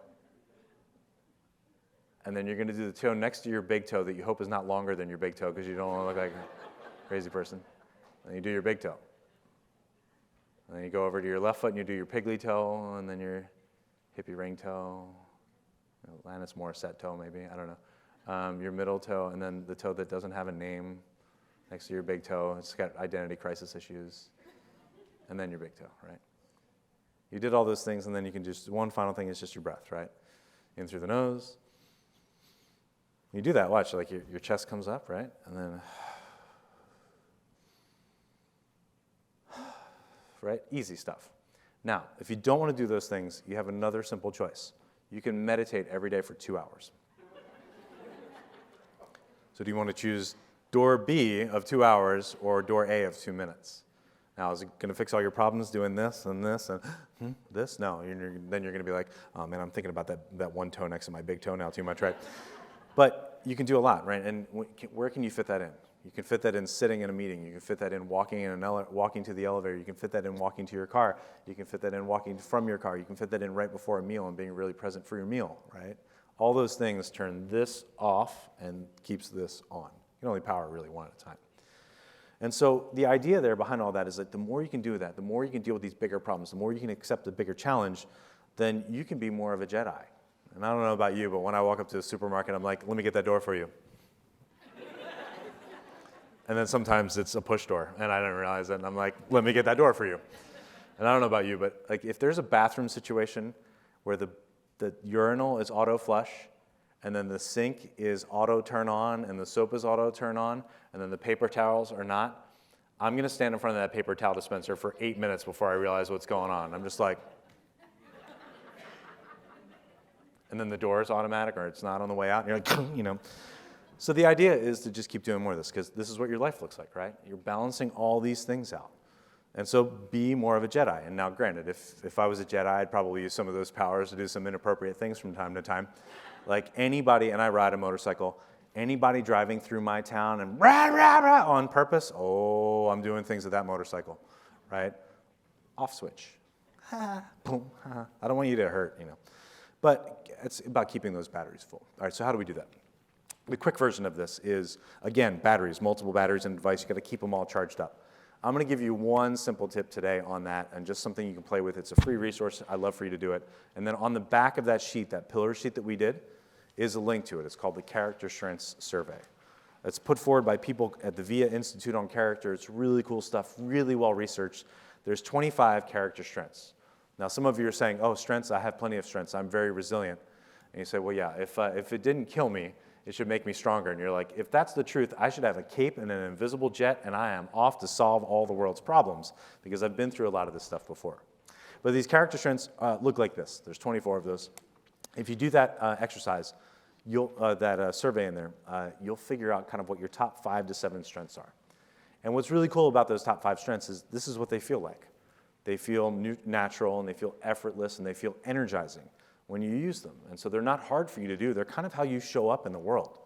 And then you're going to do the toe next to your big toe that you hope is not longer than your big toe because you don't want to look like a crazy person. And you do your big toe. And then you go over to your left foot and you do your piggly toe and then your hippie ring toe, Alanis Morissette toe maybe, I don't know. Your middle toe and then the toe that doesn't have a name next to your big toe. It's got identity crisis issues. And then your big toe, right? You did all those things, and then you can just, one final thing is just your breath, right? In through the nose. You do that, watch, like your chest comes up, right? And then, right? Easy stuff. Now, if you don't want to do those things, you have another simple choice. You can meditate every day for 2 hours. So do you want to choose door B of 2 hours or door A of 2 minutes? Now, is it going to fix all your problems doing this and this and this? No. Then you're going to be like, oh, man, I'm thinking about that one toe next to my big toe now too much, right? But you can do a lot, right? And where can you fit that in? You can fit that in sitting in a meeting. You can fit that in walking to the elevator. You can fit that in walking to your car. You can fit that in walking from your car. You can fit that in right before a meal and being really present for your meal, right? All those things turn this off and keeps this on. You can only power really one at a time. And so the idea there behind all that is that the more you can do that, the more you can deal with these bigger problems, the more you can accept a bigger challenge, then you can be more of a Jedi, And I don't know about you, but when I walk up to a supermarket, I'm like, let me get that door for you. And then sometimes it's a push door, and I didn't realize it, and I'm like, let me get that door for you. And I don't know about you, but like if there's a bathroom situation where the urinal is auto flush, and then the sink is auto turn on, and the soap is auto turn on, and then the paper towels are not, I'm gonna stand in front of that paper towel dispenser for 8 minutes before I realize what's going on. I'm just like, and then the door is automatic, or it's not on the way out, and you're like, you know. So the idea is to just keep doing more of this, because this is what your life looks like, right? You're balancing all these things out. And so be more of a Jedi. And now granted, if I was a Jedi, I'd probably use some of those powers to do some inappropriate things from time to time. Like anybody, and I ride a motorcycle, anybody driving through my town and rah, rah, rah, on purpose, oh, I'm doing things with that motorcycle, right? Off switch. Ha, boom, ha. I don't want you to hurt, you know. But it's about keeping those batteries full. All right, so how do we do that? The quick version of this is, again, batteries, multiple batteries in a device. You've got to keep them all charged up. I'm going to give you one simple tip today on that, and just something you can play with. It's a free resource. I'd love for you to do it. And then on the back of that sheet, that pillar sheet that we did, is a link to it. It's called the Character Strengths Survey. It's put forward by people at the VIA Institute on Character. It's really cool stuff, really well researched. There's 25 character strengths. Now, some of you are saying, oh, strengths, I have plenty of strengths. I'm very resilient. And you say, well, yeah, if it didn't kill me, it should make me stronger. And you're like, if that's the truth, I should have a cape and an invisible jet, and I am off to solve all the world's problems, because I've been through a lot of this stuff before. But these character strengths look like this. There's 24 of those. If you do that exercise, that survey in there, you'll figure out kind of what your top 5 to 7 strengths are. And what's really cool about those top 5 strengths is this is what they feel like. They feel natural, and they feel effortless, and they feel energizing when you use them. And so they're not hard for you to do. They're kind of how you show up in the world.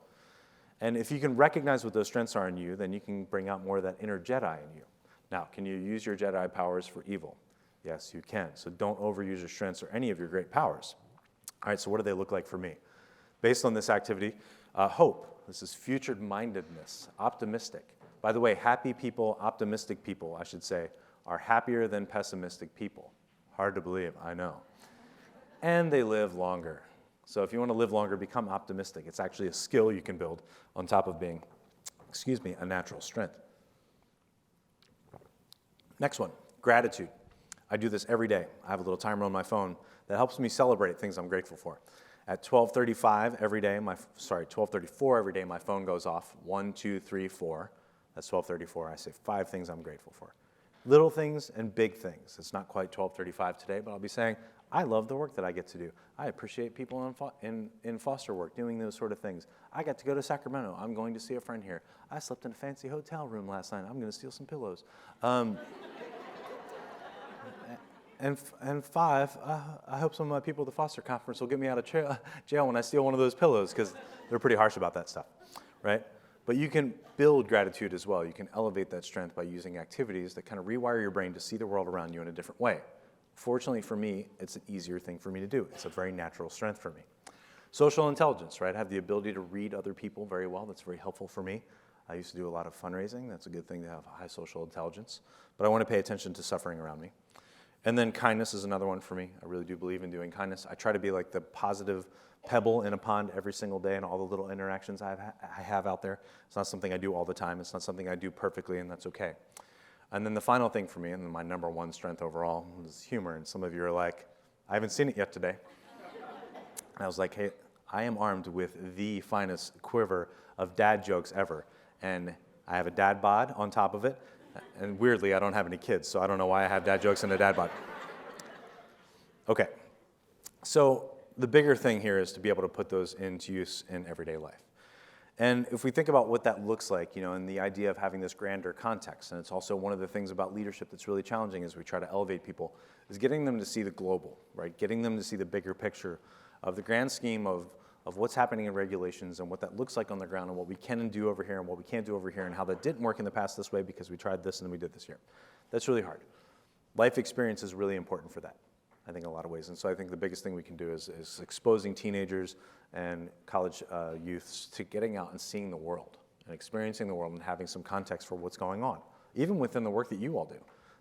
And if you can recognize what those strengths are in you, then you can bring out more of that inner Jedi in you. Now, can you use your Jedi powers for evil? Yes, you can. So don't overuse your strengths or any of your great powers. All right, so what do they look like for me? Based on this activity, hope. This is future-mindedness, optimistic. By the way, happy people, optimistic people, I should say, are happier than pessimistic people. Hard to believe, I know. And they live longer. So if you want to live longer, become optimistic. It's actually a skill you can build on top of being, a natural strength. Next one, gratitude. I do this every day. I have a little timer on my phone that helps me celebrate things I'm grateful for. At 12:35 every day, 12:34 every day, my phone goes off. 1, 2, 3, 4. That's 12:34. I say 5 things I'm grateful for. Little things and big things. It's not quite 12:35 today, but I'll be saying, I love the work that I get to do. I appreciate people in foster work doing those sort of things. I got to go to Sacramento. I'm going to see a friend here. I slept in a fancy hotel room last night. I'm going to steal some pillows. And 5, I hope some of my people at the foster conference will get me out of jail when I steal one of those pillows, because they're pretty harsh about that stuff, right? But you can build gratitude as well. You can elevate that strength by using activities that kind of rewire your brain to see the world around you in a different way. Fortunately for me, it's an easier thing for me to do. It's a very natural strength for me. Social intelligence, right? I have the ability to read other people very well. That's very helpful for me. I used to do a lot of fundraising. That's a good thing to have high social intelligence. But I want to pay attention to suffering around me. And then kindness is another one for me. I really do believe in doing kindness. I try to be like the positive pebble in a pond every single day in all the little interactions I have out there. It's not something I do all the time. It's not something I do perfectly, and that's okay. And then the final thing for me, and my number one strength overall, is humor. And some of you are like, I haven't seen it yet today. And I was like, hey, I am armed with the finest quiver of dad jokes ever. And I have a dad bod on top of it. And weirdly, I don't have any kids, so I don't know why I have dad jokes and a dad bod. Okay, so the bigger thing here is to be able to put those into use in everyday life. And if we think about what that looks like, and the idea of having this grander context, and it's also one of the things about leadership that's really challenging as we try to elevate people, is getting them to see the global, right? Getting them to see the bigger picture of the grand scheme of what's happening in regulations and what that looks like on the ground and what we can do over here and what we can't do over here and how that didn't work in the past this way because we tried this and then we did this here. That's really hard. Life experience is really important for that, I think, in a lot of ways. And so I think the biggest thing we can do is exposing teenagers and college youths to getting out and seeing the world and experiencing the world and having some context for what's going on, even within the work that you all do.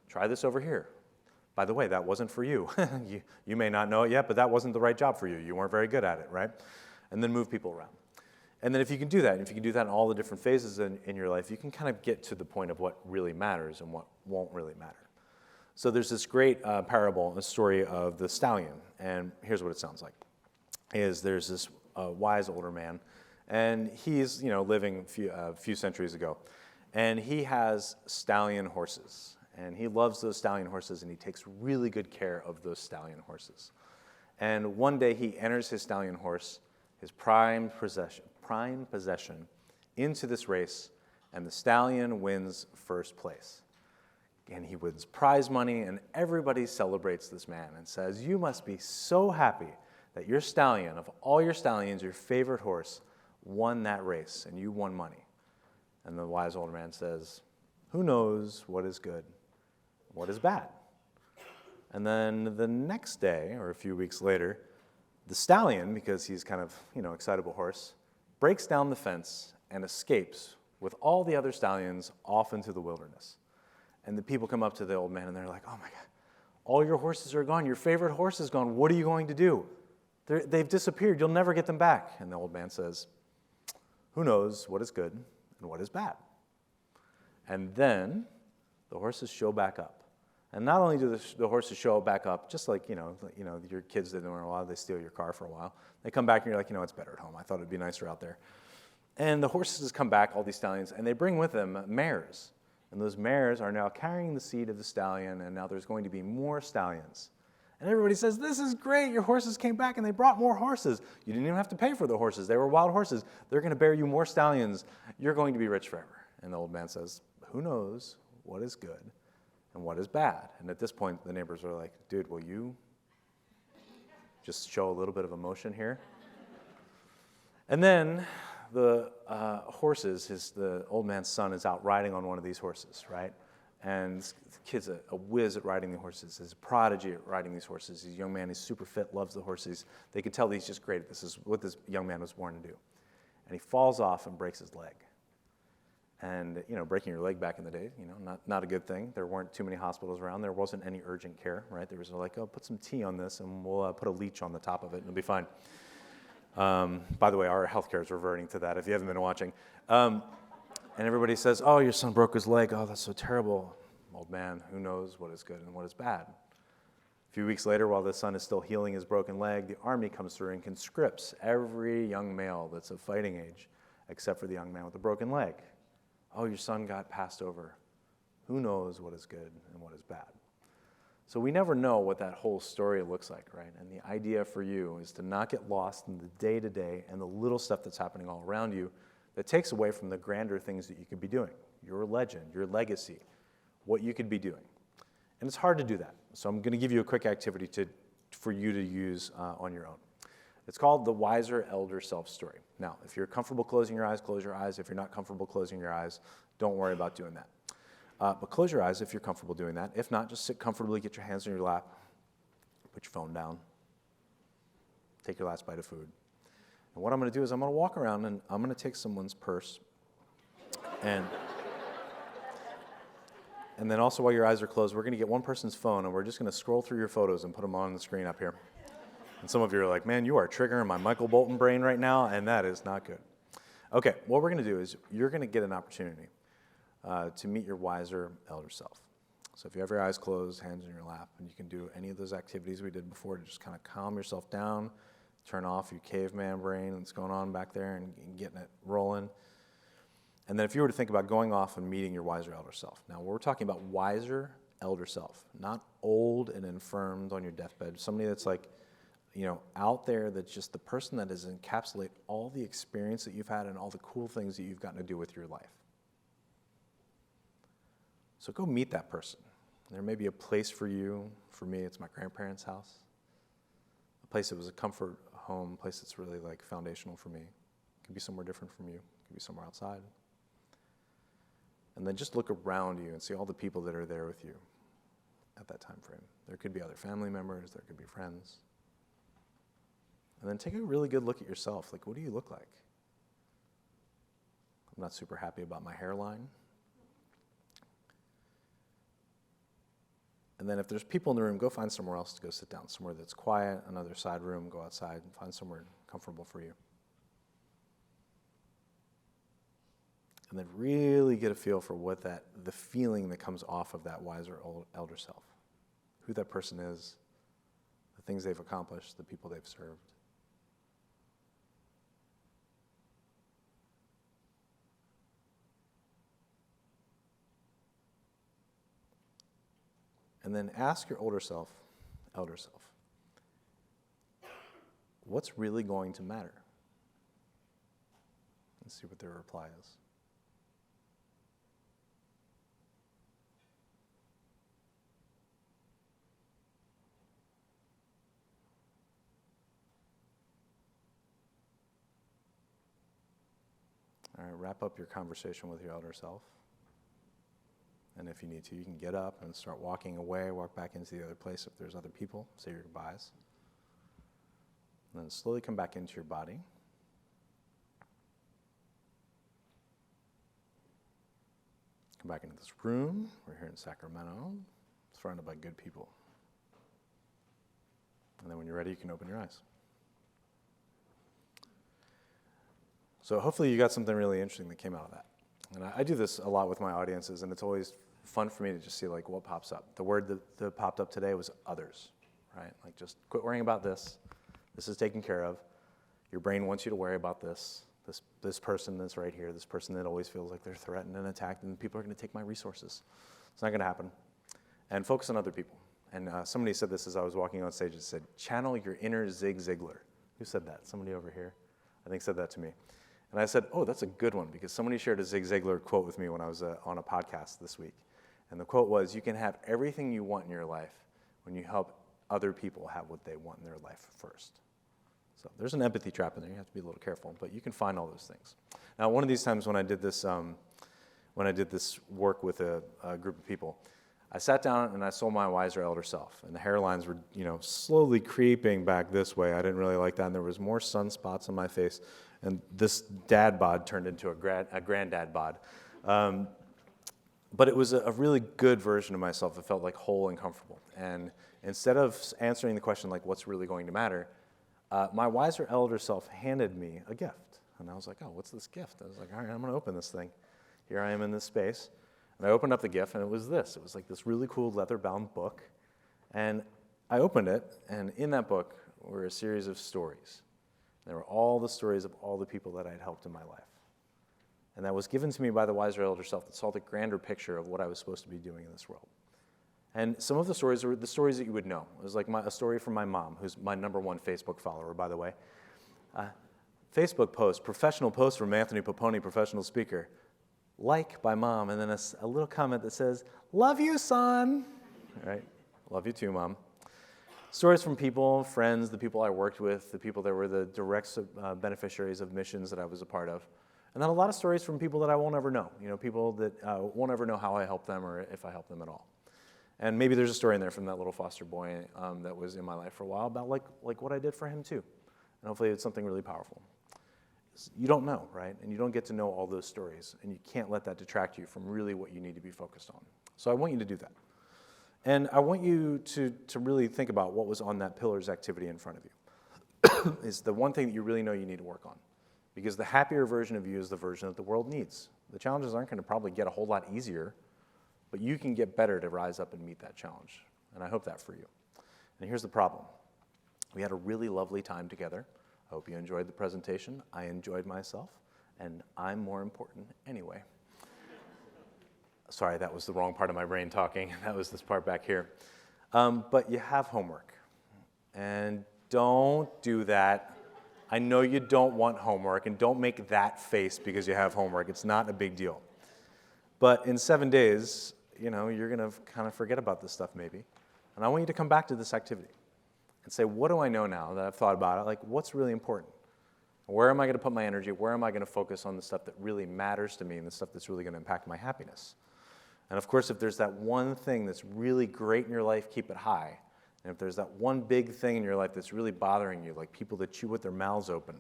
Try this over here. By the way, that wasn't for you. You may not know it yet, but that wasn't the right job for you. You weren't very good at it, right? And then move people around. And then if you can do that, if you can do that in all the different phases in your life, you can kind of get to the point of what really matters and what won't really matter. So there's this great parable, a story of the stallion, and here's what it sounds like. There's this wise older man, and he's living a few centuries ago, and he has stallion horses, and he loves those stallion horses, and he takes really good care of those stallion horses. And one day he enters his stallion horse, his prime possession, into this race, and the stallion wins first place. And he wins prize money, and everybody celebrates this man and says, "You must be so happy that your stallion, of all your stallions, your favorite horse, won that race, and you won money." And the wise old man says, "Who knows what is good and what is bad?" And then the next day, or a few weeks later, the stallion, because he's kind of, excitable horse, breaks down the fence and escapes with all the other stallions off into the wilderness. And the people come up to the old man and they're like, "Oh my God, all your horses are gone. Your favorite horse is gone. What are you going to do? They've disappeared. You'll never get them back." And the old man says, "Who knows what is good and what is bad?" And then the horses show back up. And not only do the horses show back up, just like, your kids did in a while, they steal your car for a while. They come back and you're like, it's better at home. I thought it'd be nicer out there. And the horses come back, all these stallions, and they bring with them mares. And those mares are now carrying the seed of the stallion, and now there's going to be more stallions. And everybody says, "This is great. Your horses came back and they brought more horses. You didn't even have to pay for the horses. They were wild horses. They're going to bear you more stallions. You're going to be rich forever." And the old man says, "Who knows what is good and what is bad?" And at this point, the neighbors are like, "Dude, will you just show a little bit of emotion here?" And then the horses, the old man's son is out riding on one of these horses, right? And the kid's a whiz at riding the horses. He's a prodigy at riding these horses. He's a young man. He's super fit, loves the horses. They could tell that he's just great at this. This is what this young man was born to do. And he falls off and breaks his leg. And, breaking your leg back in the day, not a good thing. There weren't too many hospitals around. There wasn't any urgent care, right? There was like, "Oh, put some tea on this and we'll put a leech on the top of it and it'll be fine." By the way, our healthcare is reverting to that if you haven't been watching. And everybody says, "Oh, your son broke his leg. Oh, that's so terrible." Old man, who knows what is good and what is bad? A few weeks later, while the son is still healing his broken leg, the army comes through and conscripts every young male that's of fighting age, except for the young man with the broken leg. "Oh, your son got passed over. Who knows what is good and what is bad?" So we never know what that whole story looks like, right? And the idea for you is to not get lost in the day-to-day and the little stuff that's happening all around you that takes away from the grander things that you could be doing, your legend, your legacy, what you could be doing. And it's hard to do that. So I'm going to give you a quick activity for you to use on your own. It's called the Wiser Elder Self Story. Now, if you're comfortable closing your eyes, close your eyes. If you're not comfortable closing your eyes, don't worry about doing that. But close your eyes if you're comfortable doing that. If not, just sit comfortably, get your hands on your lap, put your phone down, take your last bite of food. And what I'm going to do is I'm going to walk around and I'm going to take someone's purse. And then also while your eyes are closed, we're going to get one person's phone and we're just going to scroll through your photos and put them on the screen up here. And some of you are like, "Man, you are triggering my Michael Bolton brain right now," and that is not good. Okay, what we're going to do is you're going to get an opportunity to meet your wiser elder self. So if you have your eyes closed, hands in your lap, and you can do any of those activities we did before to just kind of calm yourself down, turn off your caveman brain that's going on back there and getting it rolling. And then if you were to think about going off and meeting your wiser elder self. Now, we're talking about wiser elder self, not old and infirmed on your deathbed, somebody that's like, out there, that's just the person that has encapsulated all the experience that you've had and all the cool things that you've gotten to do with your life. So go meet that person. There may be a place for you. For me, it's my grandparents' house. A place that was a comfort home, a place that's really like foundational for me. It could be somewhere different from you. It could be somewhere outside. And then just look around you and see all the people that are there with you at that time frame. There could be other family members. There could be friends. And then take a really good look at yourself. Like, what do you look like? I'm not super happy about my hairline. And then if there's people in the room, go find somewhere else to go sit down, somewhere that's quiet, another side room, go outside and find somewhere comfortable for you. And then really get a feel for what the feeling that comes off of that wiser elder self, who that person is, the things they've accomplished, the people they've served. And then ask your elder self, what's really going to matter? And see what their reply is. All right, wrap up your conversation with your elder self. And if you need to, you can get up and start walking away, walk back into the other place if there's other people, say your goodbyes. And then slowly come back into your body. Come back into this room. We're here in Sacramento, surrounded by good people. And then when you're ready, you can open your eyes. So hopefully you got something really interesting that came out of that. And I do this a lot with my audiences, and it's always fun for me to just see like what pops up. The word that popped up today was others, right? Like just quit worrying about this. This is taken care of. Your brain wants you to worry about this person that's right here, this person that always feels like they're threatened and attacked, and people are going to take my resources. It's not going to happen. And focus on other people. And somebody said this as I was walking on stage. It said, channel your inner Zig Ziglar. Who said that? Somebody over here, I think, said that to me. And I said, oh, that's a good one, because somebody shared a Zig Ziglar quote with me when I was on a podcast this week. And the quote was, you can have everything you want in your life when you help other people have what they want in their life first. So there's an empathy trap in there. You have to be a little careful, but you can find all those things. Now, one of these times when I did this work with a group of people, I sat down and I saw my wiser elder self, and the hairlines were, slowly creeping back this way. I didn't really like that, and there was more sunspots on my face. And this dad bod turned into a granddad bod. But it was a really good version of myself. It felt like whole and comfortable. And instead of answering the question like, what's really going to matter, my wiser elder self handed me a gift. And I was like, oh, what's this gift? I was like, all right, I'm going to open this thing. Here I am in this space. And I opened up the gift, and it was this. It was like this really cool leather-bound book. And I opened it, and in that book were a series of stories. There were all the stories of all the people that I had helped in my life. And that was given to me by the wiser elder self that saw the grander picture of what I was supposed to be doing in this world. And some of the stories were the stories that you would know. It was like a story from my mom, who's my #1 Facebook follower, by the way. Facebook post, professional post from Anthony Poponi, professional speaker. Like by mom, and then a little comment that says, love you, son. All right, love you too, mom. Stories from people, friends, the people I worked with, the people that were the direct beneficiaries of missions that I was a part of. And then a lot of stories from people that I won't ever know, people that won't ever know how I helped them or if I helped them at all. And maybe there's a story in there from that little foster boy that was in my life for a while about like what I did for him too. And hopefully it's something really powerful. You don't know, right? And you don't get to know all those stories, and you can't let that detract you from really what you need to be focused on. So I want you to do that. And I want you to really think about what was on that pillar's activity in front of you. It's the one thing that you really know you need to work on. Because the happier version of you is the version that the world needs. The challenges aren't going to probably get a whole lot easier, but you can get better to rise up and meet that challenge. And I hope that for you. And here's the problem. We had a really lovely time together. I hope you enjoyed the presentation. I enjoyed myself, and I'm more important anyway. Sorry, that was the wrong part of my brain talking. That was this part back here. But you have homework. And don't do that. I know you don't want homework, and don't make that face because you have homework. It's not a big deal. But in 7 days, you're going to kind of forget about this stuff maybe. And I want you to come back to this activity and say, what do I know now that I've thought about it? Like, what's really important? Where am I going to put my energy? Where am I going to focus on the stuff that really matters to me and the stuff that's really going to impact my happiness? And of course, if there's that one thing that's really great in your life, keep it high. And if there's that one big thing in your life that's really bothering you, like people that chew with their mouths open,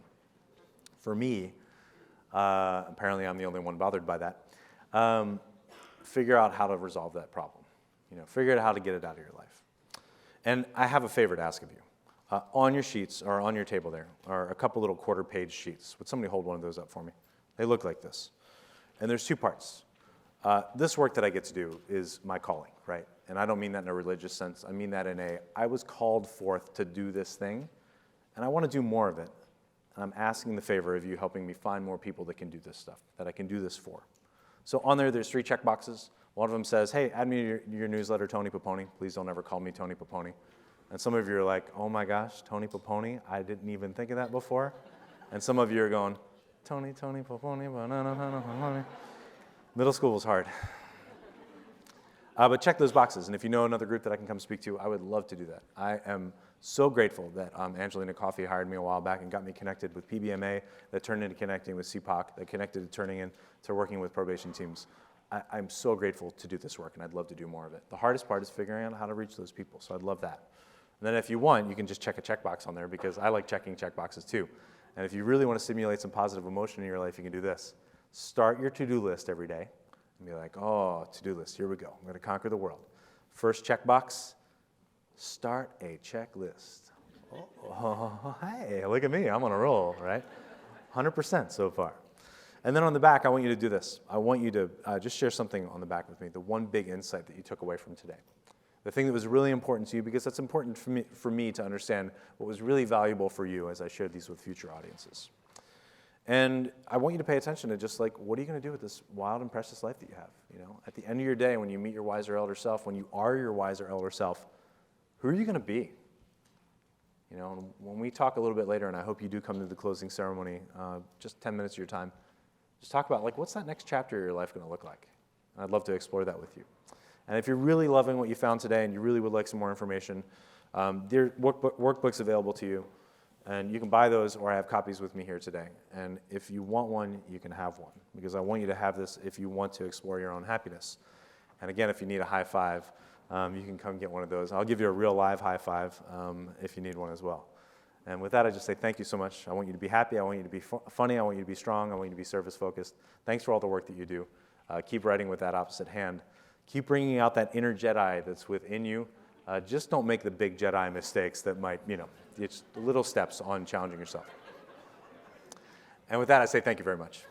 for me, apparently I'm the only one bothered by that, figure out how to resolve that problem. Figure out how to get it out of your life. And I have a favor to ask of you. On your sheets, or on your table there, are a couple little quarter-page sheets. Would somebody hold one of those up for me? They look like this. And there's two parts. This work that I get to do is my calling, right? And I don't mean that in a religious sense. I mean that I was called forth to do this thing, and I want to do more of it. And I'm asking the favor of you helping me find more people that can do this stuff, that I can do this for. So on there's 3 check boxes. One of them says, hey, add me to your newsletter, Tony Poponi. Please don't ever call me Tony Poponi. And some of you are like, oh my gosh, Tony Poponi? I didn't even think of that before. And some of you are going, Tony Poponi, banana. Middle school was hard. But check those boxes. And if you know another group that I can come speak to, I would love to do that. I am so grateful that Angelina Coffey hired me a while back and got me connected with PBMA, that turned into connecting with CPOC, that connected to turning into working with probation teams. I'm so grateful to do this work, and I'd love to do more of it. The hardest part is figuring out how to reach those people, so I'd love that. And then if you want, you can just check a checkbox on there, because I like checking checkboxes too. And if you really want to stimulate some positive emotion in your life, you can do this. Start your to-do list every day and be like, oh, to-do list, here we go. I'm going to conquer the world. First checkbox, start a checklist. Oh, hey, look at me. I'm on a roll, right? 100% so far. And then on the back, I want you to do this. I want you to just share something on the back with me, the one big insight that you took away from today. The thing that was really important to you, because that's important for me to understand what was really valuable for you as I shared these with future audiences. And I want you to pay attention to just like, what are you going to do with this wild and precious life that you have? At the end of your day, when you meet your wiser elder self, when you are your wiser elder self, who are you going to be? And when we talk a little bit later, and I hope you do come to the closing ceremony, just 10 minutes of your time, just talk about like, what's that next chapter of your life going to look like? And I'd love to explore that with you. And if you're really loving what you found today and you really would like some more information, there are workbooks available to you. And you can buy those, or I have copies with me here today. And if you want one, you can have one, because I want you to have this if you want to explore your own happiness. And again, if you need a high five, you can come get one of those. I'll give you a real live high five if you need one as well. And with that, I just say thank you so much. I want you to be happy. I want you to be funny. I want you to be strong. I want you to be service-focused. Thanks for all the work that you do. Keep writing with that opposite hand. Keep bringing out that inner Jedi that's within you. Just don't make the big Jedi mistakes that might, it's little steps on challenging yourself. And with that, I say thank you very much.